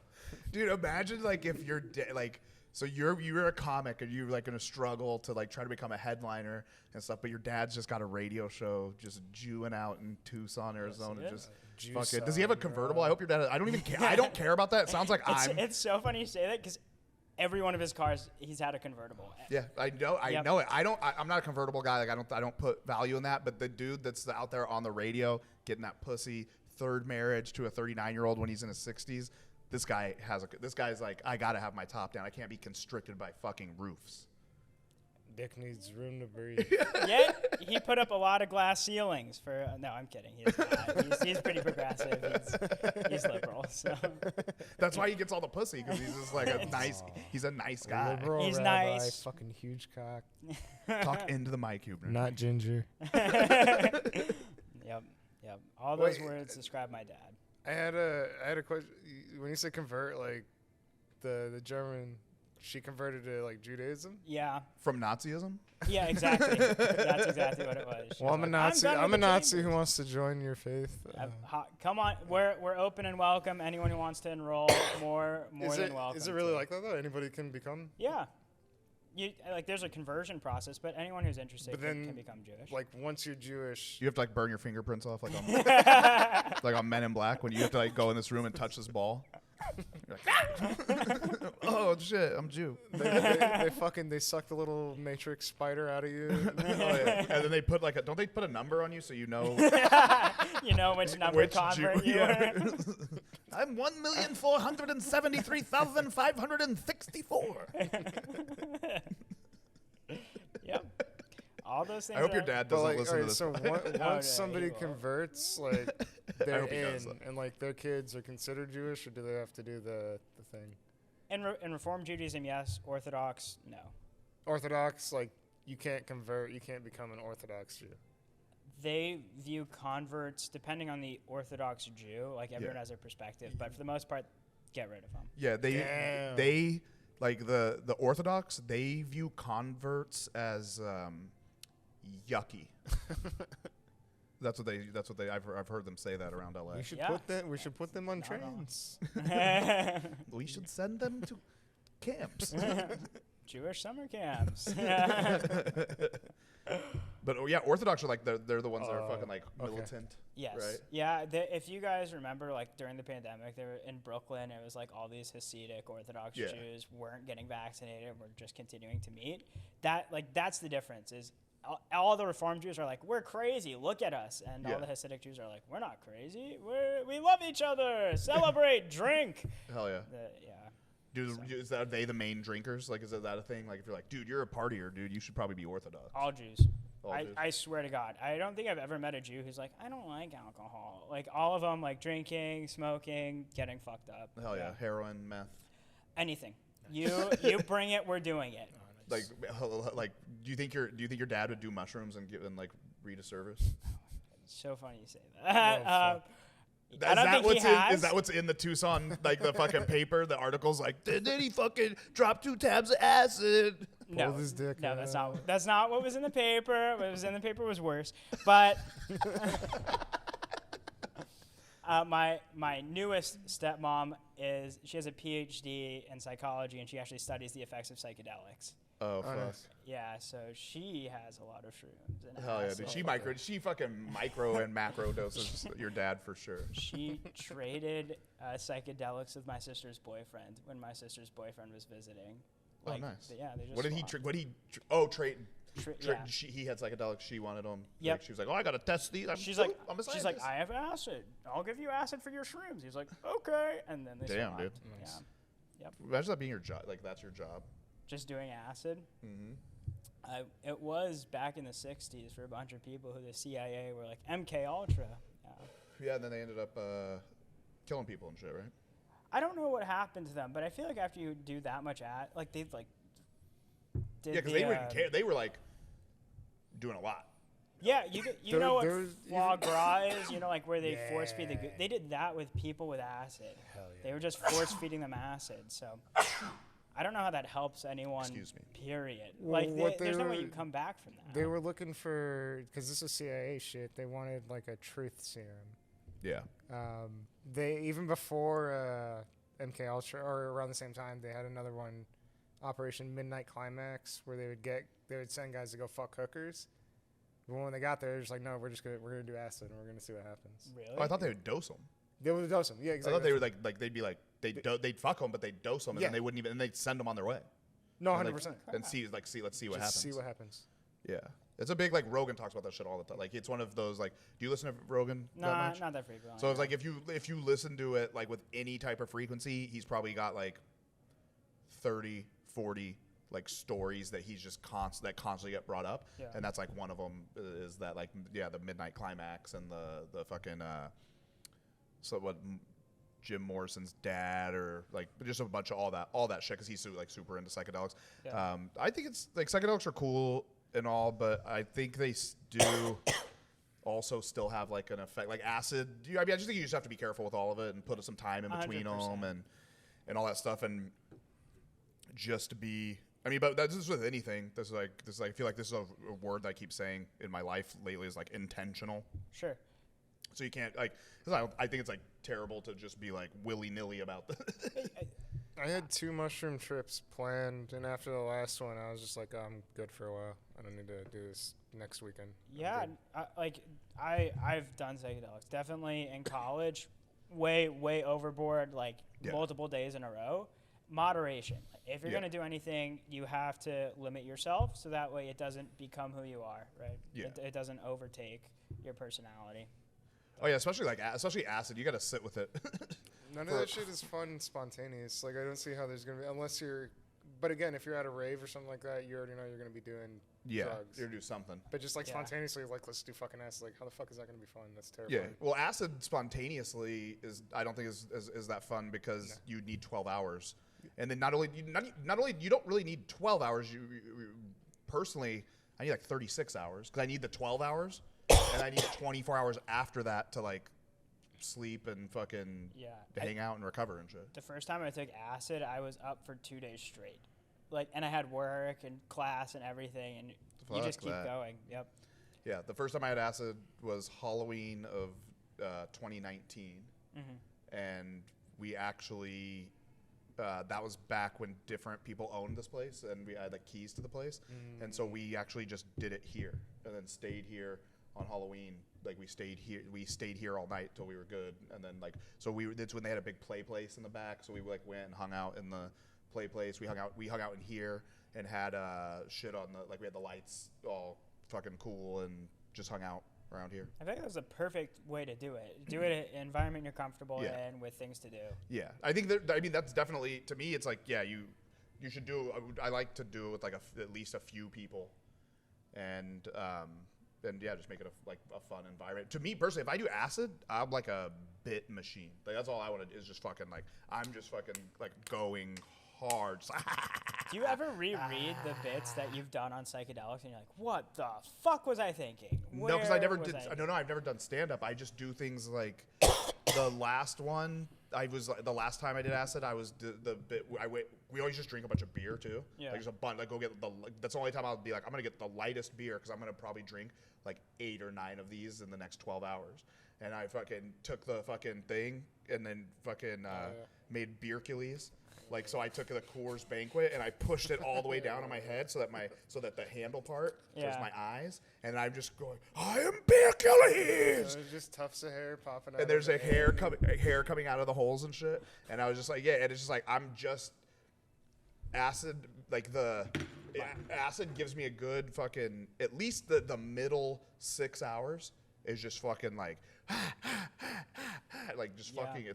Dude, imagine like if you're like, so you're a comic and you're like gonna struggle to like try to become a headliner and stuff, but your dad's just got a radio show just Jewing out in Tucson, Arizona, yeah. just Juice fucking. Does he have a on, convertible? bro. I hope your dad. I don't even care. I don't care about that. It sounds like It's so funny you say that because every one of his cars, he's had a convertible. Yeah, I know Yep. it. I'm not a convertible guy. Like I don't put value in that. But the dude that's out there on the radio getting that pussy, third marriage to a 39-year-old when he's in his 60s. This guy's like, I gotta have my top down. I can't be constricted by fucking roofs. Dick needs room to breathe. Yet he put up a lot of glass ceilings for. No, I'm kidding. He's not. He's pretty progressive. He's liberal. So That's why he gets all the pussy because he's just like a nice. He's a nice guy. Liberal He's rabbi, nice. fucking huge cock. Talk into the mic, Huebner. Not ginger. Yep. All those Wait, words describe my dad. I had a question. When you say convert, like the German, she converted to like Judaism. Yeah. From Nazism? Yeah, exactly. That's exactly what it was. She Well, was I'm a like, Nazi. done I'm a with the Nazi who chambers. wants to join your faith. Come on, we're open and welcome. Anyone who wants to enroll, more than welcome. Is it really to. like that though? Anybody can become. Yeah. There's a conversion process, but anyone who's interested But can then, become Jewish. Like once you're Jewish, You have to like burn your fingerprints off like on like on Men in Black when you have to like go in this room and touch this ball. You're like, oh shit, I'm Jew. they suck the little matrix spider out of you. Oh, yeah. And then they put like don't they put a number on you so you know You know which number which convert Jew you yeah. are. I'm 1,473,564. Yep. All those things. I hope your are- dad But doesn't like, listen to this. so once no, somebody he won't. converts, like I they're hope he does, in, though. and like their kids are considered Jewish, or do they have to do the thing? In Reform Judaism, yes. Orthodox, no. Orthodox, like you can't convert, you can't become an Orthodox Jew. They view converts, depending on the Orthodox Jew, like everyone Yeah. has their perspective, but for the most part, get rid of them. Yeah, Damn. they like the Orthodox. They view converts as yucky. That's what they. I've heard them say that around LA. We should Yeah. put them on Not wrong. trains. We should send them to camps. Jewish summer camps. But yeah, Orthodox are like they're the ones that are fucking like okay. militant. Yes. Right. Yeah. If you guys remember, like during the pandemic, they were in Brooklyn. It was like all these Hasidic Orthodox Yeah. Jews weren't getting vaccinated. We're just continuing to meet. That's the difference. Is all the Reform Jews are like, we're crazy. Look at us. And Yeah. all the Hasidic Jews are like, we're not crazy. We love each other. Celebrate. Drink. Hell yeah. Yeah. Are they the main drinkers? Like, is that a thing? Like, if you're like, dude, you're a partier, dude, you should probably be Orthodox. All Jews. All Jews. I swear to God, I don't think I've ever met a Jew who's like, I don't like alcohol. Like all of them, like drinking, smoking, getting fucked up. Hell yeah, heroin, meth. Anything. You bring it, we're doing it. Like, do you think your dad would do mushrooms and like read a service? It's so funny you say that. fuck. I don't think he has. Is that what's in the Tucson, like the fucking paper? The article's like, did he fucking drop 2 tabs of acid? No, Pulled his dick no, out. that's not what was in the paper. What was in the paper was worse. But my newest stepmom she has a PhD in psychology, and she actually studies the effects of psychedelics. Oh fuck. nice. Yeah, so she has a lot of shrooms. And Hell yeah, acid. dude. She fucking micro and macro doses your dad for sure. She traded psychedelics with my sister's boyfriend when my sister's boyfriend was visiting. Oh, Like, nice. Yeah, they just What did he? swapped. Trade. Yeah. He had psychedelics. She wanted them. Yep. Like, she was like, oh, I gotta test these. She's like, I'm a I scientist." have acid. I'll give you acid for your shrooms. He's like, okay, and then they Damn, swapped. dude. Nice. Yeah, Imagine that being your job. Like that's your job. just doing acid. Mm-hmm. It was back in the '60s for a bunch of people who the CIA were like MK Ultra. Yeah, and then they ended up killing people and shit, right? I don't know what happened to them, but I feel like after you do that much like they've like. Did Yeah, because the, they wouldn't care. They were like doing a lot. Yeah, you know what there was foie gras is, you know, like where they force feed the. Yeah. They did that with people with acid. Hell yeah. They were just force feeding them acid. So I don't know how that helps anyone. Excuse me. Period. Well, Like what there's no way were- you come back from that. They were looking for, because this is CIA shit. They wanted like a truth serum. Yeah. They even before MK Ultra, or around the same time, they had another one, Operation Midnight Climax, where they would send guys to go fuck hookers. But when they got there, they're just like, no, we're gonna do acid and we're gonna see what happens. Really? Oh, I thought they would dose them. They would dose them. Yeah, I exactly. thought they were like they'd be like they'd fuck them, but they'd dose them, and Yeah. then they wouldn't even, and they'd send them on their way. no, And, 100%. And let's see what Just happens. see what happens. Yeah, it's a big like Rogan talks about that shit all the time. Like it's one of those like. Do you listen to Rogan that Nah, much? not that frequently. So it's no. like if you listen to it like with any type of frequency, he's probably got like 30, 40 like stories that he's just constantly get brought up, Yeah. and that's like one of them is that like the Midnight Climax and the fucking Jim Morrison's dad, or like just a bunch of all that shit because he's like super into psychedelics. Yeah. I think it's like psychedelics are cool and all, but I think they do also still have like an effect. Like acid, I just think you just have to be careful with all of it and put some time in between 100%. them and all that stuff, and just be. I mean, but that's just with anything. This I feel like this is a word that I keep saying in my life lately is like intentional. Sure. So you can't like. 'Cause I think it's like terrible to just be like willy nilly about this. I had 2 mushroom trips planned, and after the last one, I was just like, I'm good for a while. I don't need to do this next weekend. I'm Yeah, good. I've done psychedelics. Definitely in college, way overboard, like Yeah. multiple days in a row. Moderation. If you're Yeah. gonna do anything, you have to limit yourself, so that way it doesn't become who you are, right? Yeah. It doesn't overtake your personality. Oh yeah, especially acid. You got to sit with it. None of that shit is fun and spontaneous. Like, I don't see how there's going to be, unless you're, but again, if you're at a rave or something like that, you already know you're going to be doing drugs. You're do something. But just like Yeah. spontaneously, like, let's do fucking acid. Like, how the fuck is that going to be fun? That's Yeah. terrifying. Well, acid spontaneously I don't think is that fun because you need 12 hours, and then not only you don't really need 12 hours. You personally, I need like 36 hours because I need the 12 hours, and I need 24 hours after that to like sleep and fucking Yeah. hang out and recover and shit. The first time I took acid, I was up for 2 days straight. Like, and I had work and class and everything, and you just Fuck keep that. going. Yep. Yeah, the first time I had acid was Halloween of 2019, and we actually that was back when different people owned this place, and we had like keys to the place, and so we actually just did it here, and then stayed here on Halloween. Like we stayed here all night till we were good, and then like that's when they had a big play place in the back, so we like went and hung out in the play place. We hung out in here and had shit on the, like we had the lights all fucking cool and just hung out around here. I think that's the perfect way to do it. Do it in an environment you're comfortable Yeah. in with things to do. Yeah, I think that's definitely, to me, it's like, yeah, you should do. I like to do it with like at least a few people, and yeah, just make it a fun environment. To me personally, if I do acid, I'm like a bit machine. Like that's all I want to do is just fucking like I'm just fucking like going hard. Just, Do you ever reread the bits that you've done on psychedelics and you're like, what the fuck was I thinking? no, because I never Where was did. No, I've never done stand up. I just do things like the last one. The last time I did acid, I was the bit. We always just drink a bunch of beer too. Yeah. Like just a bunch. Like go get that's the only time I'll be like, I'm gonna get the lightest beer because I'm gonna probably drink like 8 or 9 of these in the next 12 hours. And I fucking took the fucking thing and then fucking made beer killies. Like, so I took the Coors Banquet and I pushed it all the way down on my head so that the handle part was Yeah. my eyes, and I'm just going, I am beer killies. There's just tufts of hair popping out. And there's of like the hair coming out of the holes and shit. And I was just like, yeah, and it's just like I'm just acid. Like acid gives me a good fucking, at least the middle 6 hours is just fucking like like just Yeah. fucking.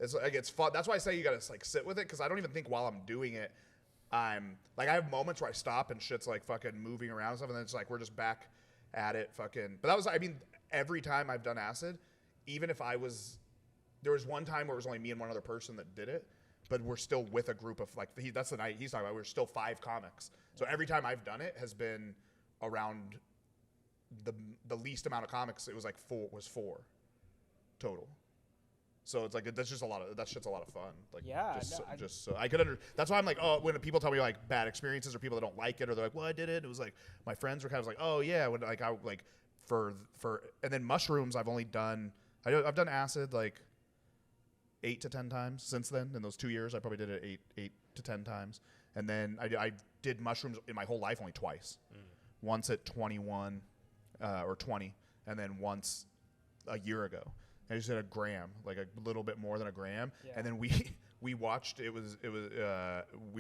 It's like it's fun. That's why I say you gotta like sit with it, because I don't even think while I'm doing it, I'm like, I have moments where I stop and shit's like fucking moving around and stuff, and then it's like we're just back at it fucking. But that was, I mean, every time I've done acid, even if there was one time where it was only me and one other person that did it, but we're still with a group of like, that's the night he's talking about, we're still 5 comics. So every time I've done it has been around the least amount of comics. It was like 4 total. So it's like, that's just that shit's a lot of fun. Like, Yeah, so I could that's why I'm like, oh, when people tell me like bad experiences or people that don't like it, or they're like, well, I did it. It was like, my friends were kind of like, oh yeah. When like, I like for, and then mushrooms, I've done acid like 8 to 10 times since then. In those 2 years, I probably did it 8 to 10 times. And then I did mushrooms in my whole life only twice. Once at 21 or 20, and then once a year ago. I just did a gram, like a little bit more than a gram. Yeah. And then we watched, we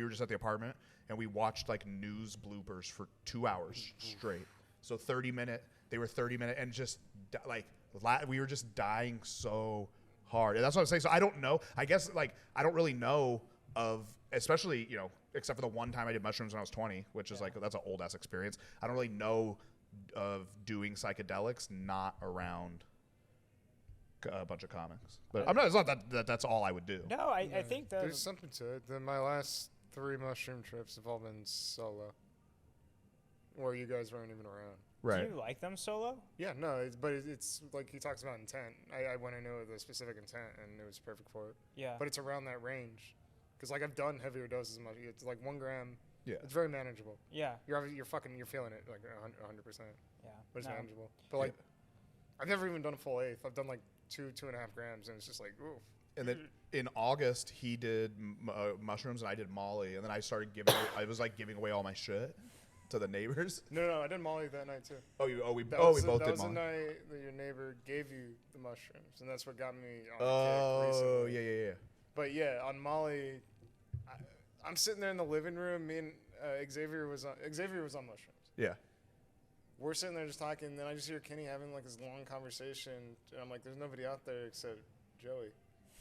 were just at the apartment, and we watched like news bloopers for 2 hours straight. So they were 30 minute, and just like we were just dying so hard. And that's what I'm saying. So I don't know. I guess like I don't really know of, especially, you know, except for the one time I did mushrooms when I was 20, which is like, that's an old ass experience. I don't really know of doing psychedelics not around a bunch of comics. But I'm not. It's not that's all I would do. No, I think there's something to it. My last 3 mushroom trips have all been solo. where you guys weren't even around. Right. Do you like them solo? Yeah, no, it's like he talks about intent. I went into it with a specific intent, and it was perfect for it. Yeah. But it's around that range, because like I've done heavier doses. Much. It's like 1 gram. Yeah. It's very manageable. Yeah. You're feeling it like 100%. Yeah. But it's No. manageable. But like, I've never even done a full eighth. I've done like 2.5 grams, and it's just like, ooh. And then in August, he did mushrooms, and I did Molly. And then I started giving. I was like giving away all my shit to the neighbors. No, I did Molly that night too. We both That did was the Molly. night that your neighbor gave you the mushrooms, and that's what got me on the Oh, kick recently. yeah. But yeah, on Molly, I'm sitting there in the living room. Me and Xavier was on mushrooms. Yeah. We're sitting there just talking, and then I just hear Kenny having like this long conversation, and I'm like, "There's nobody out there except Joey,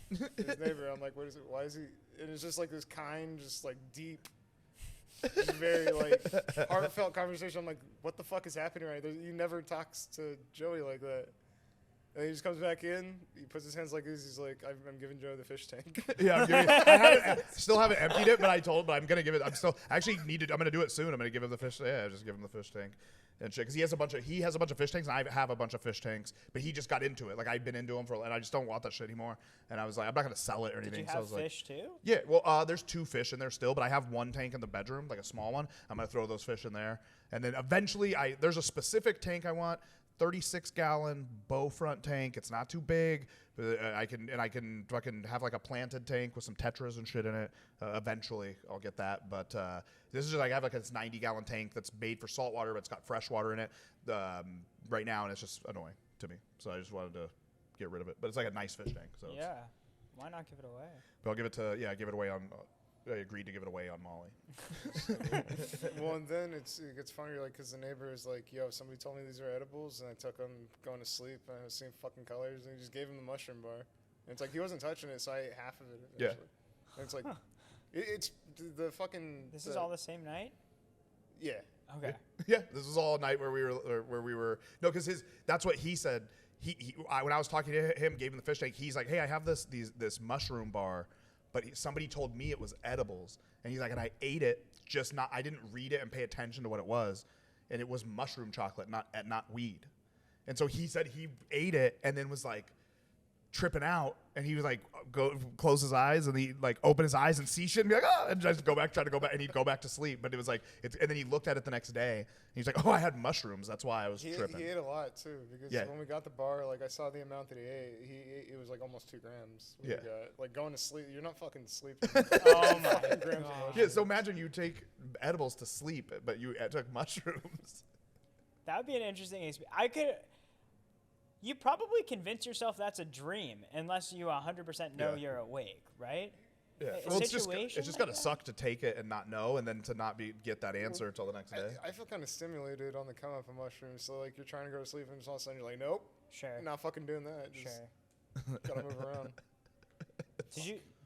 his neighbor." I'm like, "What is it? Why is he?" And it's just like this kind, just like deep, just very like heartfelt conversation. I'm like, "What the fuck is happening right there?" He never talks to Joey like that. And he just comes back in. He puts his hands like this. He's like, "I'm giving Joe the fish tank." Yeah, still haven't emptied it, but I'm gonna give it. I'm gonna do it soon. I'm gonna give him the fish. Yeah, just give him the fish tank and shit. Because he has a bunch of fish tanks, and I have a bunch of fish tanks. But he just got into it. Like I've been into him and I just don't want that shit anymore. And I was like, I'm not gonna sell it or anything. Did you so I have was fish too? yeah. Well, there's 2 fish in there still, but I have 1 tank in the bedroom, like a small one. I'm gonna throw those fish in there, and then eventually there's a specific tank I want. 36-gallon bow front tank. It's not too big, but I can fucking have like a planted tank with some tetras and shit in it. Eventually, I'll get that. But this is just like I have like this 90-gallon tank that's made for salt water, but it's got fresh water in it right now, and it's just annoying to me. So I just wanted to get rid of it. But it's like a nice fish tank. So Yeah. Why not give it away? but I'll give it away on. I agreed to give it away on Molly. Well, and then it gets funnier, like, because the neighbor is like, "Yo, somebody told me these are edibles," and I took them going to sleep, and I was seeing fucking colors, and he just gave him the mushroom bar. And it's like he wasn't touching it, so I ate half of it eventually. And it's like, it's the fucking. This is all the same night? Yeah. Okay. Yeah, this was all night where we were no, because that's what he said. When I was talking to him, gave him the fish tank. He's like, "Hey, I have this mushroom bar, but somebody told me it was edibles." And he's like, "And I ate it, I didn't read it and pay attention to what it was, and it was mushroom chocolate, not weed." And so he said he ate it and then was like tripping out, and he was like close his eyes, and he like open his eyes and see shit and be like, "Oh," and just try to go back, and he'd go back to sleep. But it was like and then he looked at it the next day, and he's like, "Oh, I had mushrooms, that's why I was tripping." He ate a lot too, because when we got the bar, like I saw the amount that he ate. It was like almost 2 grams. Yeah. Like going to sleep, you're not fucking sleeping. Oh my grams of god. Yeah, so imagine you take edibles to sleep, but you took mushrooms. That would be an interesting experience. You probably convince yourself that's a dream unless you 100% know you're awake, right? Yeah, A well, it's just situation gotta like that? suck to take it and not know, and then to not get that answer until the next day. I feel kind of stimulated on the come up of mushrooms. So like you're trying to go to sleep, and just all of a sudden you're like, "Nope, Sure. not fucking doing that." Just Sure. gotta move around. Do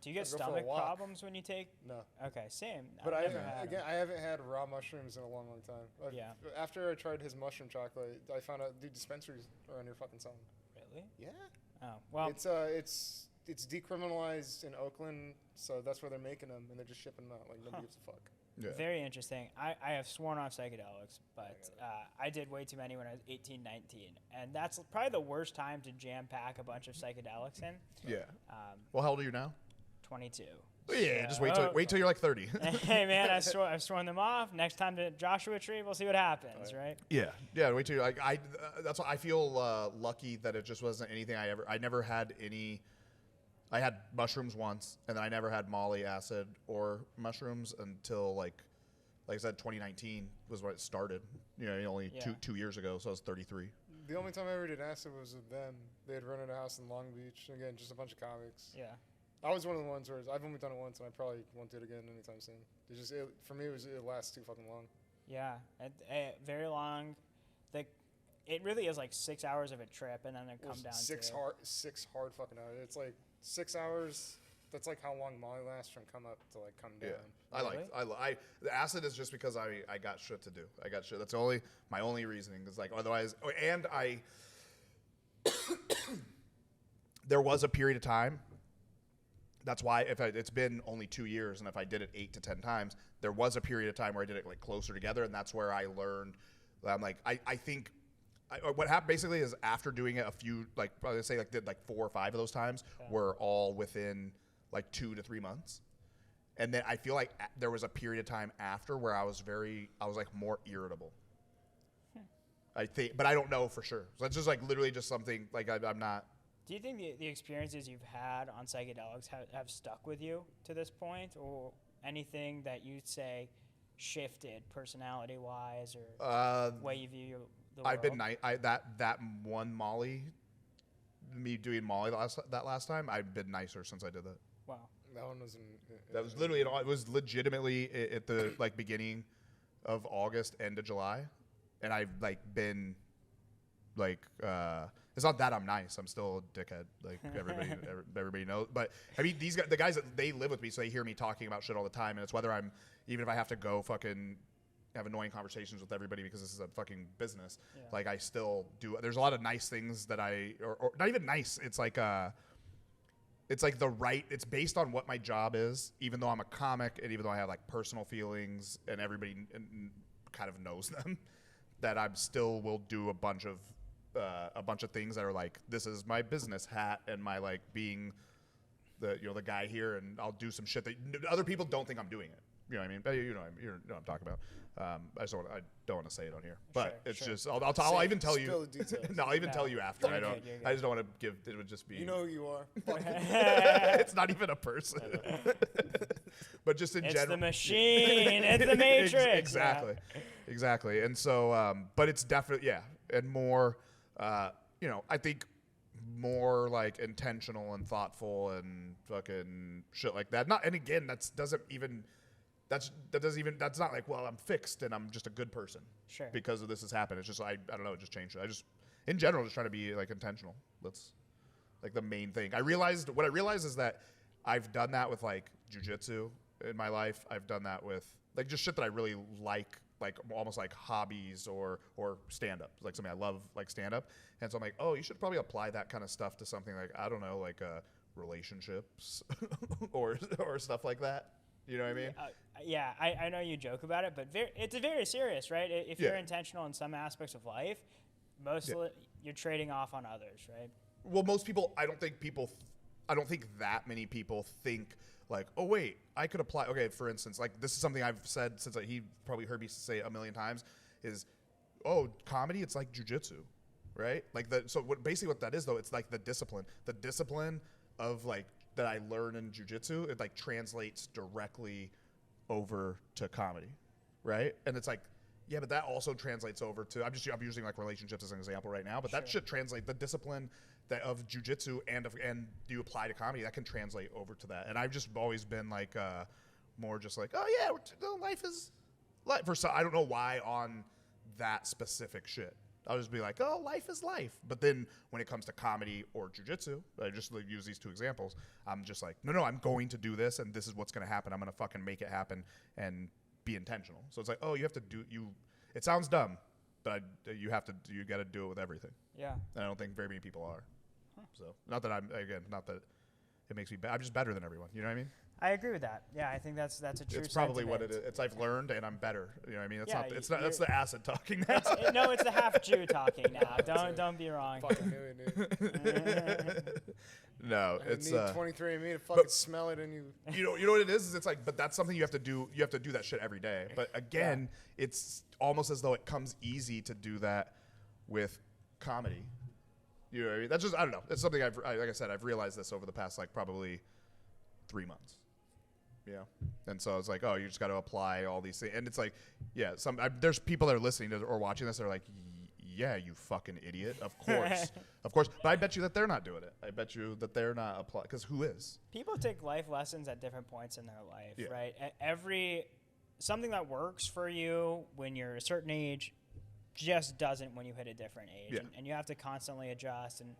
you get I'll go for a stomach walk. problems when you take? No. Okay, same. But I've never had 'em. I haven't had raw mushrooms in a long, long time. Yeah. After I tried his mushroom chocolate, I found out dispensaries around here fucking selling. Really? Yeah. Oh well. It's decriminalized in Oakland, so that's where they're making them, and they're just shipping them out like nobody gives a fuck. Yeah. Very interesting. I have sworn off psychedelics, but I did way too many when I was 18, 19. And that's probably the worst time to jam pack a bunch of psychedelics in. Yeah. Well, how old are you now? 22. Yeah, just wait till you're like 30. Hey, man, I've sworn them off. Next time to Joshua Tree, we'll see what happens, right? Yeah, wait till you're like that's why I feel lucky that it just wasn't anything I never had any. I had mushrooms once, and then I never had Molly, acid, or mushrooms until like I said, 2019 was when it started. You know, only two years ago, so I was 33. The only time I ever did acid was with them. They had rented a house in Long Beach. Again, just a bunch of comics. Yeah. I was one of the ones where I've only done it once, and I probably won't do it again anytime soon. For me, it lasts too fucking long. Yeah, very long. It really is like 6 hours of a trip, and then it come down six to hard fucking hours. It's like 6 hours. That's like how long Molly lasts from come up to like come down. Yeah, the acid is just because I got shit to do. I got shit. That's my only reasoning is like otherwise. And there was a period of time that's why it's been only 2 years, and if I did it 8 to 10 times, there was a period of time where I did it like closer together, and that's where I learned. I'm like, I think what happened basically is after doing it a few, like probably say like did like 4 or 5 of those times were all within like 2 to 3 months, and then I feel like there was a period of time after where I was like more irritable. I think, but I don't know for sure. So it's just like literally just something like I'm not. Do you think the experiences you've had on psychedelics have stuck with you to this point, or anything that you'd say shifted personality-wise or way you view the world? I've been that one Molly, me doing Molly that last time. I've been nicer since I did that. Wow. That one wasn't. That was literally it was legitimately at the like beginning of August, end of July, and I've like been like. It's not that I'm nice. I'm still a dickhead, like everybody knows. But I mean, these guys, the guys that they live with me, so they hear me talking about shit all the time. And it's whether I'm, even if I have to go fucking have annoying conversations with everybody because this is a fucking business, like I still do. There's a lot of nice things that or not even nice. It's like it's based on what my job is. Even though I'm a comic, and even though I have like personal feelings, and everybody kind of knows them, that I'm still will do a bunch of things that are like, this is my business hat and my like being the the guy here, and I'll do some shit that other people don't think I'm doing it. You know what I mean? But you know what I'm talking about. I don't want to say it on here, but it's just I'll even tell you. No, I'll even tell you after. You're I don't. good. I just don't want to give. It would just be. You know who you are. It's not even a person. But just in general. It's the machine. It's the Matrix. Exactly. And so, but it's definitely and more. I think more like intentional and thoughtful and fucking shit like that. Not, and again, that's not like, well, I'm fixed and I'm just a good person. Sure. Because of this has happened. It's just, I don't know, it just changed. I just, in general, just trying to be like intentional. That's like the main thing. What I realized is that I've done that with like jujitsu in my life. I've done that with like just shit that I really like almost like hobbies or stand-up, like something I love, like stand-up. And so I'm like, oh, you should probably apply that kind of stuff to something like, I don't know, like relationships or stuff like that. You know what I mean? Yeah, I know you joke about it, but it's very serious, right? If you're intentional in some aspects of life, you're trading off on others, right? Well, most people, I don't think that many people think like, oh wait, I could apply. Okay, for instance, like this is something I've said since he probably heard me say a million times is, oh, comedy, it's like jujitsu, right? Like basically what that is though, it's like the discipline of like that I learn in jujitsu. It like translates directly over to comedy, right? And it's like, yeah, but that also translates over to. I'm using like relationships as an example right now, but that should translate the discipline of jujitsu and do you apply to comedy, that can translate over to that. And I've just always been like more just like, oh yeah, life is life. I don't know why on that specific shit. I'll just be like, oh, life is life. But then when it comes to comedy or jujitsu, I just use these two examples. I'm just like, no, I'm going to do this, and this is what's going to happen. I'm going to fucking make it happen and be intentional. So it's like, oh, you have to do you. It sounds dumb, but you got to do it with everything. Yeah. And I don't think very many people are. So not that it makes me bad. I'm just better than everyone. You know what I mean? I agree with that. Yeah, I think that's a true. It's probably what it is. It's I've learned and I'm better. You know what I mean? It's not. That's the acid talking now. It's the half Jew talking now. Don't be wrong. Fucking knew it, dude. No, it's need 23andMe to fucking smell it, and you know what it is it's like, but that's something you have to do. You have to do that shit every day. But again, it's almost as though it comes easy to do that with comedy. You know what I mean? That's just, I don't know. It's something like I said, I've realized this over the past like probably 3 months. Yeah. And so it's like, oh, you just got to apply all these things. And it's like, yeah, there's people that are listening to or watching this that are like, yeah, you fucking idiot. Of course. Of course. But I bet you that they're not doing it. I bet you that they're not applying. Because who is? People take life lessons at different points in their life, right? Something that works for you when you're a certain age just doesn't when you hit a different age. Yeah. And you have to constantly adjust. And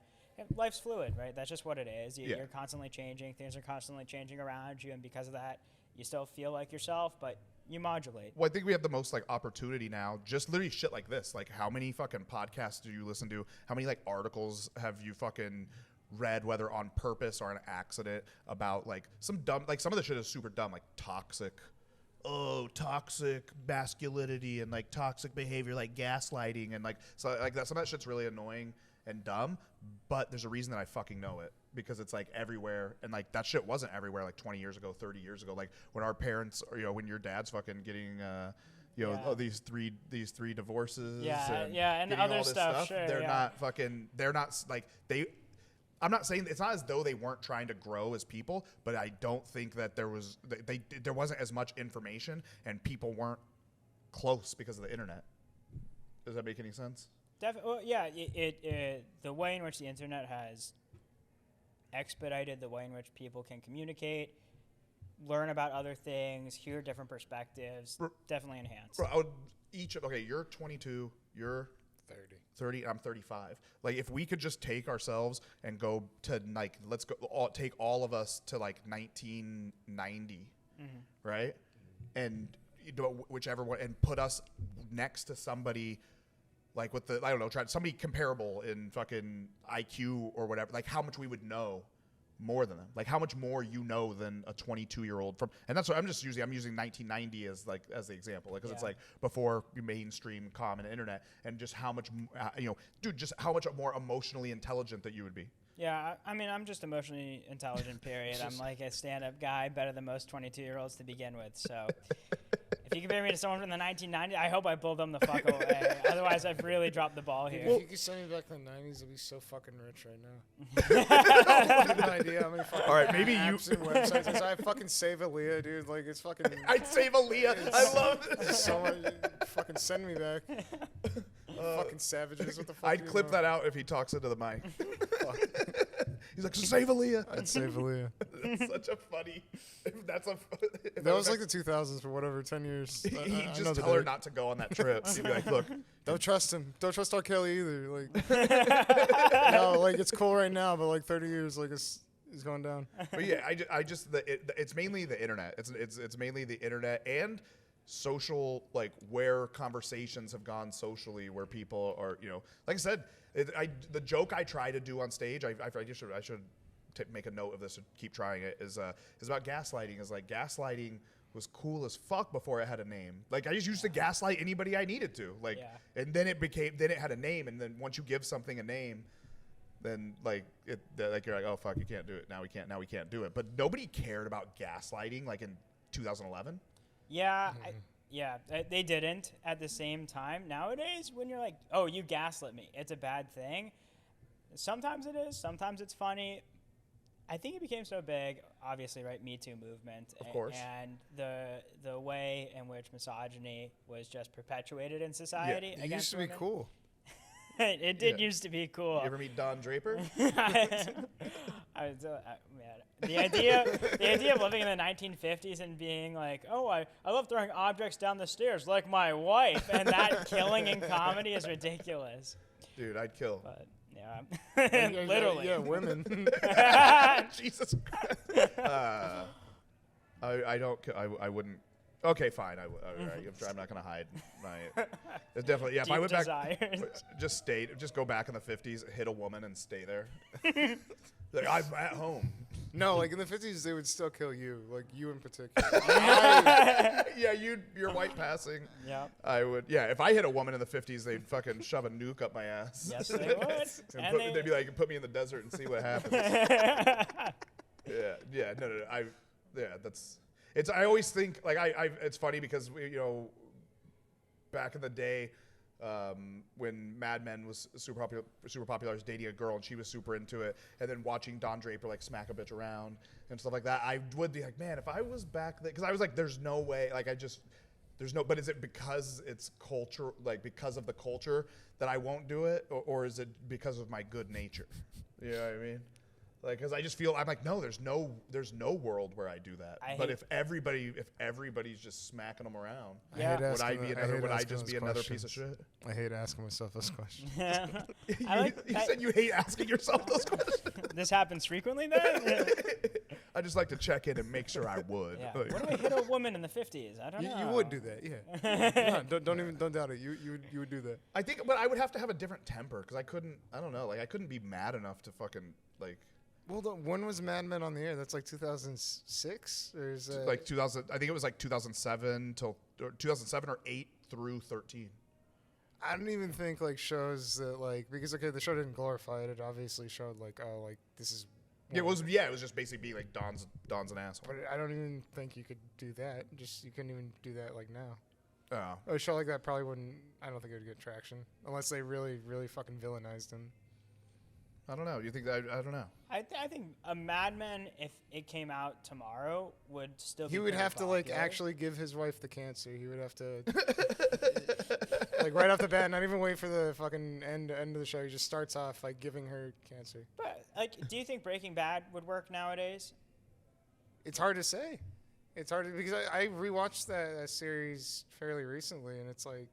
life's fluid, right? That's just what it is. You're constantly changing. Things are constantly changing around you. And because of that, you still feel like yourself, but you modulate. Well, I think we have the most like opportunity now. Just literally shit like this. Like, how many fucking podcasts do you listen to? How many like articles have you fucking read, whether on purpose or an accident, about like some dumb, like some of the shit is super dumb, like toxic masculinity and like toxic behavior, like gaslighting, and like so like that. Some of that shit's really annoying and dumb, but there's a reason that I fucking know it, because it's like everywhere, and like that shit wasn't everywhere like 20 years ago, 30 years ago, like when our parents, or when your dad's fucking getting these three divorces, and getting other all this stuff. Sure, they're not like they. I'm not saying it's not as though they weren't trying to grow as people, but I don't think that there wasn't as much information, and people weren't close because of the internet. Does that make any sense? Well, the way in which the internet has expedited the way in which people can communicate, learn about other things, hear different perspectives, definitely enhanced. Bro, you're 22, you're 30, I'm 35. Like, if we could just take ourselves and go to like, take all of us to like 1990, right? And whichever one, and put us next to somebody like with somebody comparable in fucking IQ or whatever, like how much we would know more than them, like how much more than a 22-year-old from, and that's what I'm using 1990 as the example, because it's like before mainstream common internet, and just how much just how much more emotionally intelligent that you would be. Yeah, I mean, I'm just emotionally intelligent, period. I'm like a stand-up guy, better than most 22-year-olds to begin with, so if you compare me to someone from the 1990s, I hope I pull them the fuck away. Otherwise, I've really dropped the ball here. If you could send me back to the 90s, I'd be so fucking rich right now. I have no idea how many fucking all right, maybe apps and websites. I fucking save Aaliyah, dude. Like, it's fucking... I'd save Aaliyah. I love it. So much. Fucking send me back. Fucking savages. What the fuck? I'd clip that out if he talks into the mic. He's like, save Aaliyah. I'd save Aaliyah. That's such a funny... That was like the 2000s for whatever, 10 years. You just tell her not to go on that trip. You'd be like, look. Don't trust him. Don't trust R. Kelly either. Like, no, like, it's cool right now, but like 30 years, like, it's going down. But yeah, it's mainly the internet. It's mainly the internet and social, like where conversations have gone socially, where people are, like I said, the joke I try to do on stage, I should make a note of this and keep trying it, is about gaslighting. Is like, gaslighting was cool as fuck before it had a name. Like, I just used to gaslight anybody I needed to. Like, and then it had a name, and then once you give something a name, then like you're like, oh fuck, you can't do it. Now we can't do it. But nobody cared about gaslighting like in 2011. Yeah, they didn't at the same time. Nowadays, when you're like, oh, you gaslit me, it's a bad thing. Sometimes it is. Sometimes it's funny. I think it became so big, obviously, right? Me Too movement. Of course. And the way in which misogyny was just perpetuated in society. It used to be cool. It did used to be cool. You ever meet Don Draper? The idea of living in the 1950s and being like, oh, I love throwing objects down the stairs like my wife, and that killing in comedy is ridiculous. Dude, I'd kill. But yeah, literally. Yeah, women. Jesus Christ. I wouldn't. Okay, fine. I'm not gonna hide my. It's definitely If I went back, just go back in the 50s, hit a woman, and stay there. Like, I'm at home. No, like in the 50s, they would still kill you, like you in particular. Yeah, you're white passing. Yeah. I would. Yeah, if I hit a woman in the 50s, they'd fucking shove a nuke up my ass. Yes, they would. And they'd be like, put me in the desert and see what happens. Yeah. No. That's. I always think, like, it's funny because back in the day, when Mad Men was super popular, I was dating a girl and she was super into it, and then watching Don Draper like smack a bitch around and stuff like that, I would be like, man, if I was back there, because I was like, there's no way, like, but is it because it's culture, like because of the culture that I won't do it, or is it because of my good nature? You know what I mean? Like, because I just feel, I'm like, no, there's no world where I do that. But if everybody's just smacking them around, would I just be another piece of shit? I hate asking myself those questions. You said you hate asking yourself those questions. This happens frequently, then. I just like to check in and make sure I would. Yeah. What do I hit a woman in the 50s? I don't know. You would do that, yeah. No, don't doubt it. You would do that. I think, but I would have to have a different temper because I couldn't be mad enough to fucking Like Well, when was Mad Men on the air? That's like 2006, or is that like 2000. I think it was like 2007 till or 2007 or 8 through 13. I don't even think like shows that like because okay, the show didn't glorify it. It obviously showed like like this is. It was just basically being like Don's an asshole. But I don't even think you could do that. Just you couldn't even do that like now. Oh. A show like that probably wouldn't. I don't think it would get traction unless they really, really fucking villainized him. I don't know. You think that? I don't know. I think a Mad Men, if it came out tomorrow, would still be He would pretty have to like popular. actually give his wife the cancer. He would have to like right off the bat, not even wait for the fucking end of the show. He just starts off like giving her cancer. But like, do you think Breaking Bad would work nowadays? It's hard to say. It's hard to, because I rewatched that series fairly recently, and it's like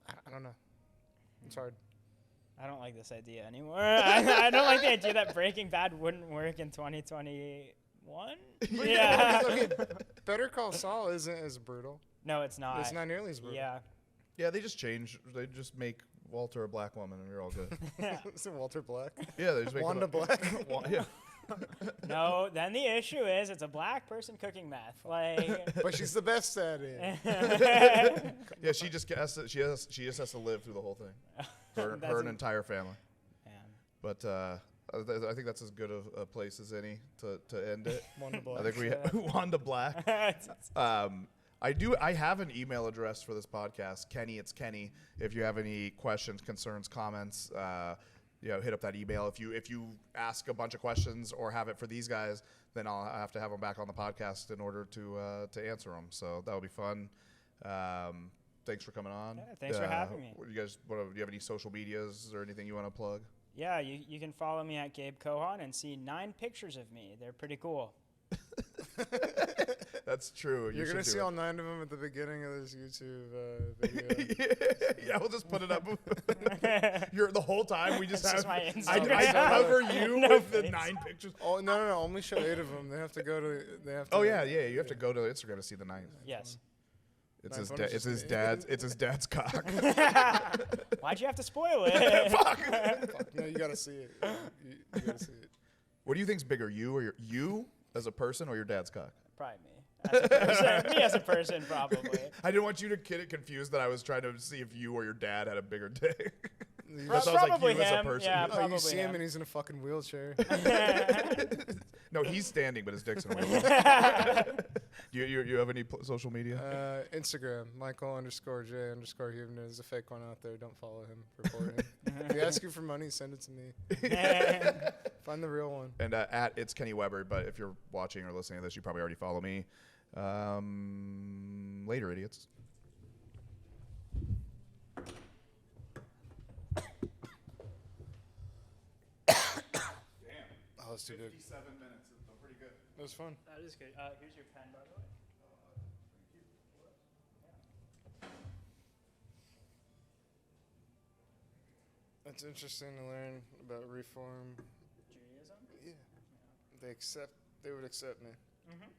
I don't know. It's hard. I don't like this idea anymore. I don't like the idea that Breaking Bad wouldn't work in 2021. Yeah. Okay, Better Call Saul isn't as brutal. No, it's not. It's not nearly as brutal. Yeah. Yeah, they just change. They just make Walter a black woman, and you're all good. Is it Walter Black? Yeah, they just make Wanda Black. Yeah. No, then the issue is it's a black person cooking meth. Like. But she's the best at it. Yeah, she just has to live through the whole thing. Her and entire family. Man. But I think that's as good a place as any to end it. Wanda Black. I think we Wanda Black. I have an email address for this podcast, Kenny. It's Kenny. If you have any questions, concerns, comments, hit up that email. If you ask a bunch of questions or have it for these guys, then I'll have to have them back on the podcast in order to answer them. So that'll be fun. Thanks for coming on. Yeah, thanks for having me. Do you have any social medias or anything you want to plug? Yeah, you can follow me at Gabe Cohon and see 9 pictures of me. They're pretty cool. That's true. You're going to see all 9 of them at the beginning of this YouTube video. Yeah, we'll just put it up. You're the whole time. We just It's have. just my I Instagram. cover you No with the face. 9 pictures. Oh no! Only show 8 of them. They have to go to. They have to. Oh yeah. You have to go to Instagram to see the 9th. Yes. It's Nice. his. Why don't you It's his say- dad's. It's his dad's cock. Why'd you have to spoil it? Fuck. Fuck, no, you gotta see it. You gotta see it. What do you think's bigger, you or you as a person, or your dad's cock? Probably me. As a person. Me as a person, probably. I didn't want you to get it confused that I was trying to see if you or your dad had a bigger dick. You That sounds like Probably you as a him. person. Yeah, Oh, probably you see him him. and he's in a fucking wheelchair. No, he's standing, but his dick's in a wheelchair. You have any social media? Instagram, Michael_J_Huebner. There's a fake one out there. Don't follow him. Report him. If he asks you for money, send it to me. Find the real one. And at It's Kenny Weber, but if you're watching or listening to this, you probably already follow me. Later, idiots. Oh, that's too good. 57 minutes. It's pretty good. That was fun. That is good. Here's your pen, by the way. It's interesting to learn about reform. Judaism? Yeah. They would accept me. Mm-hmm.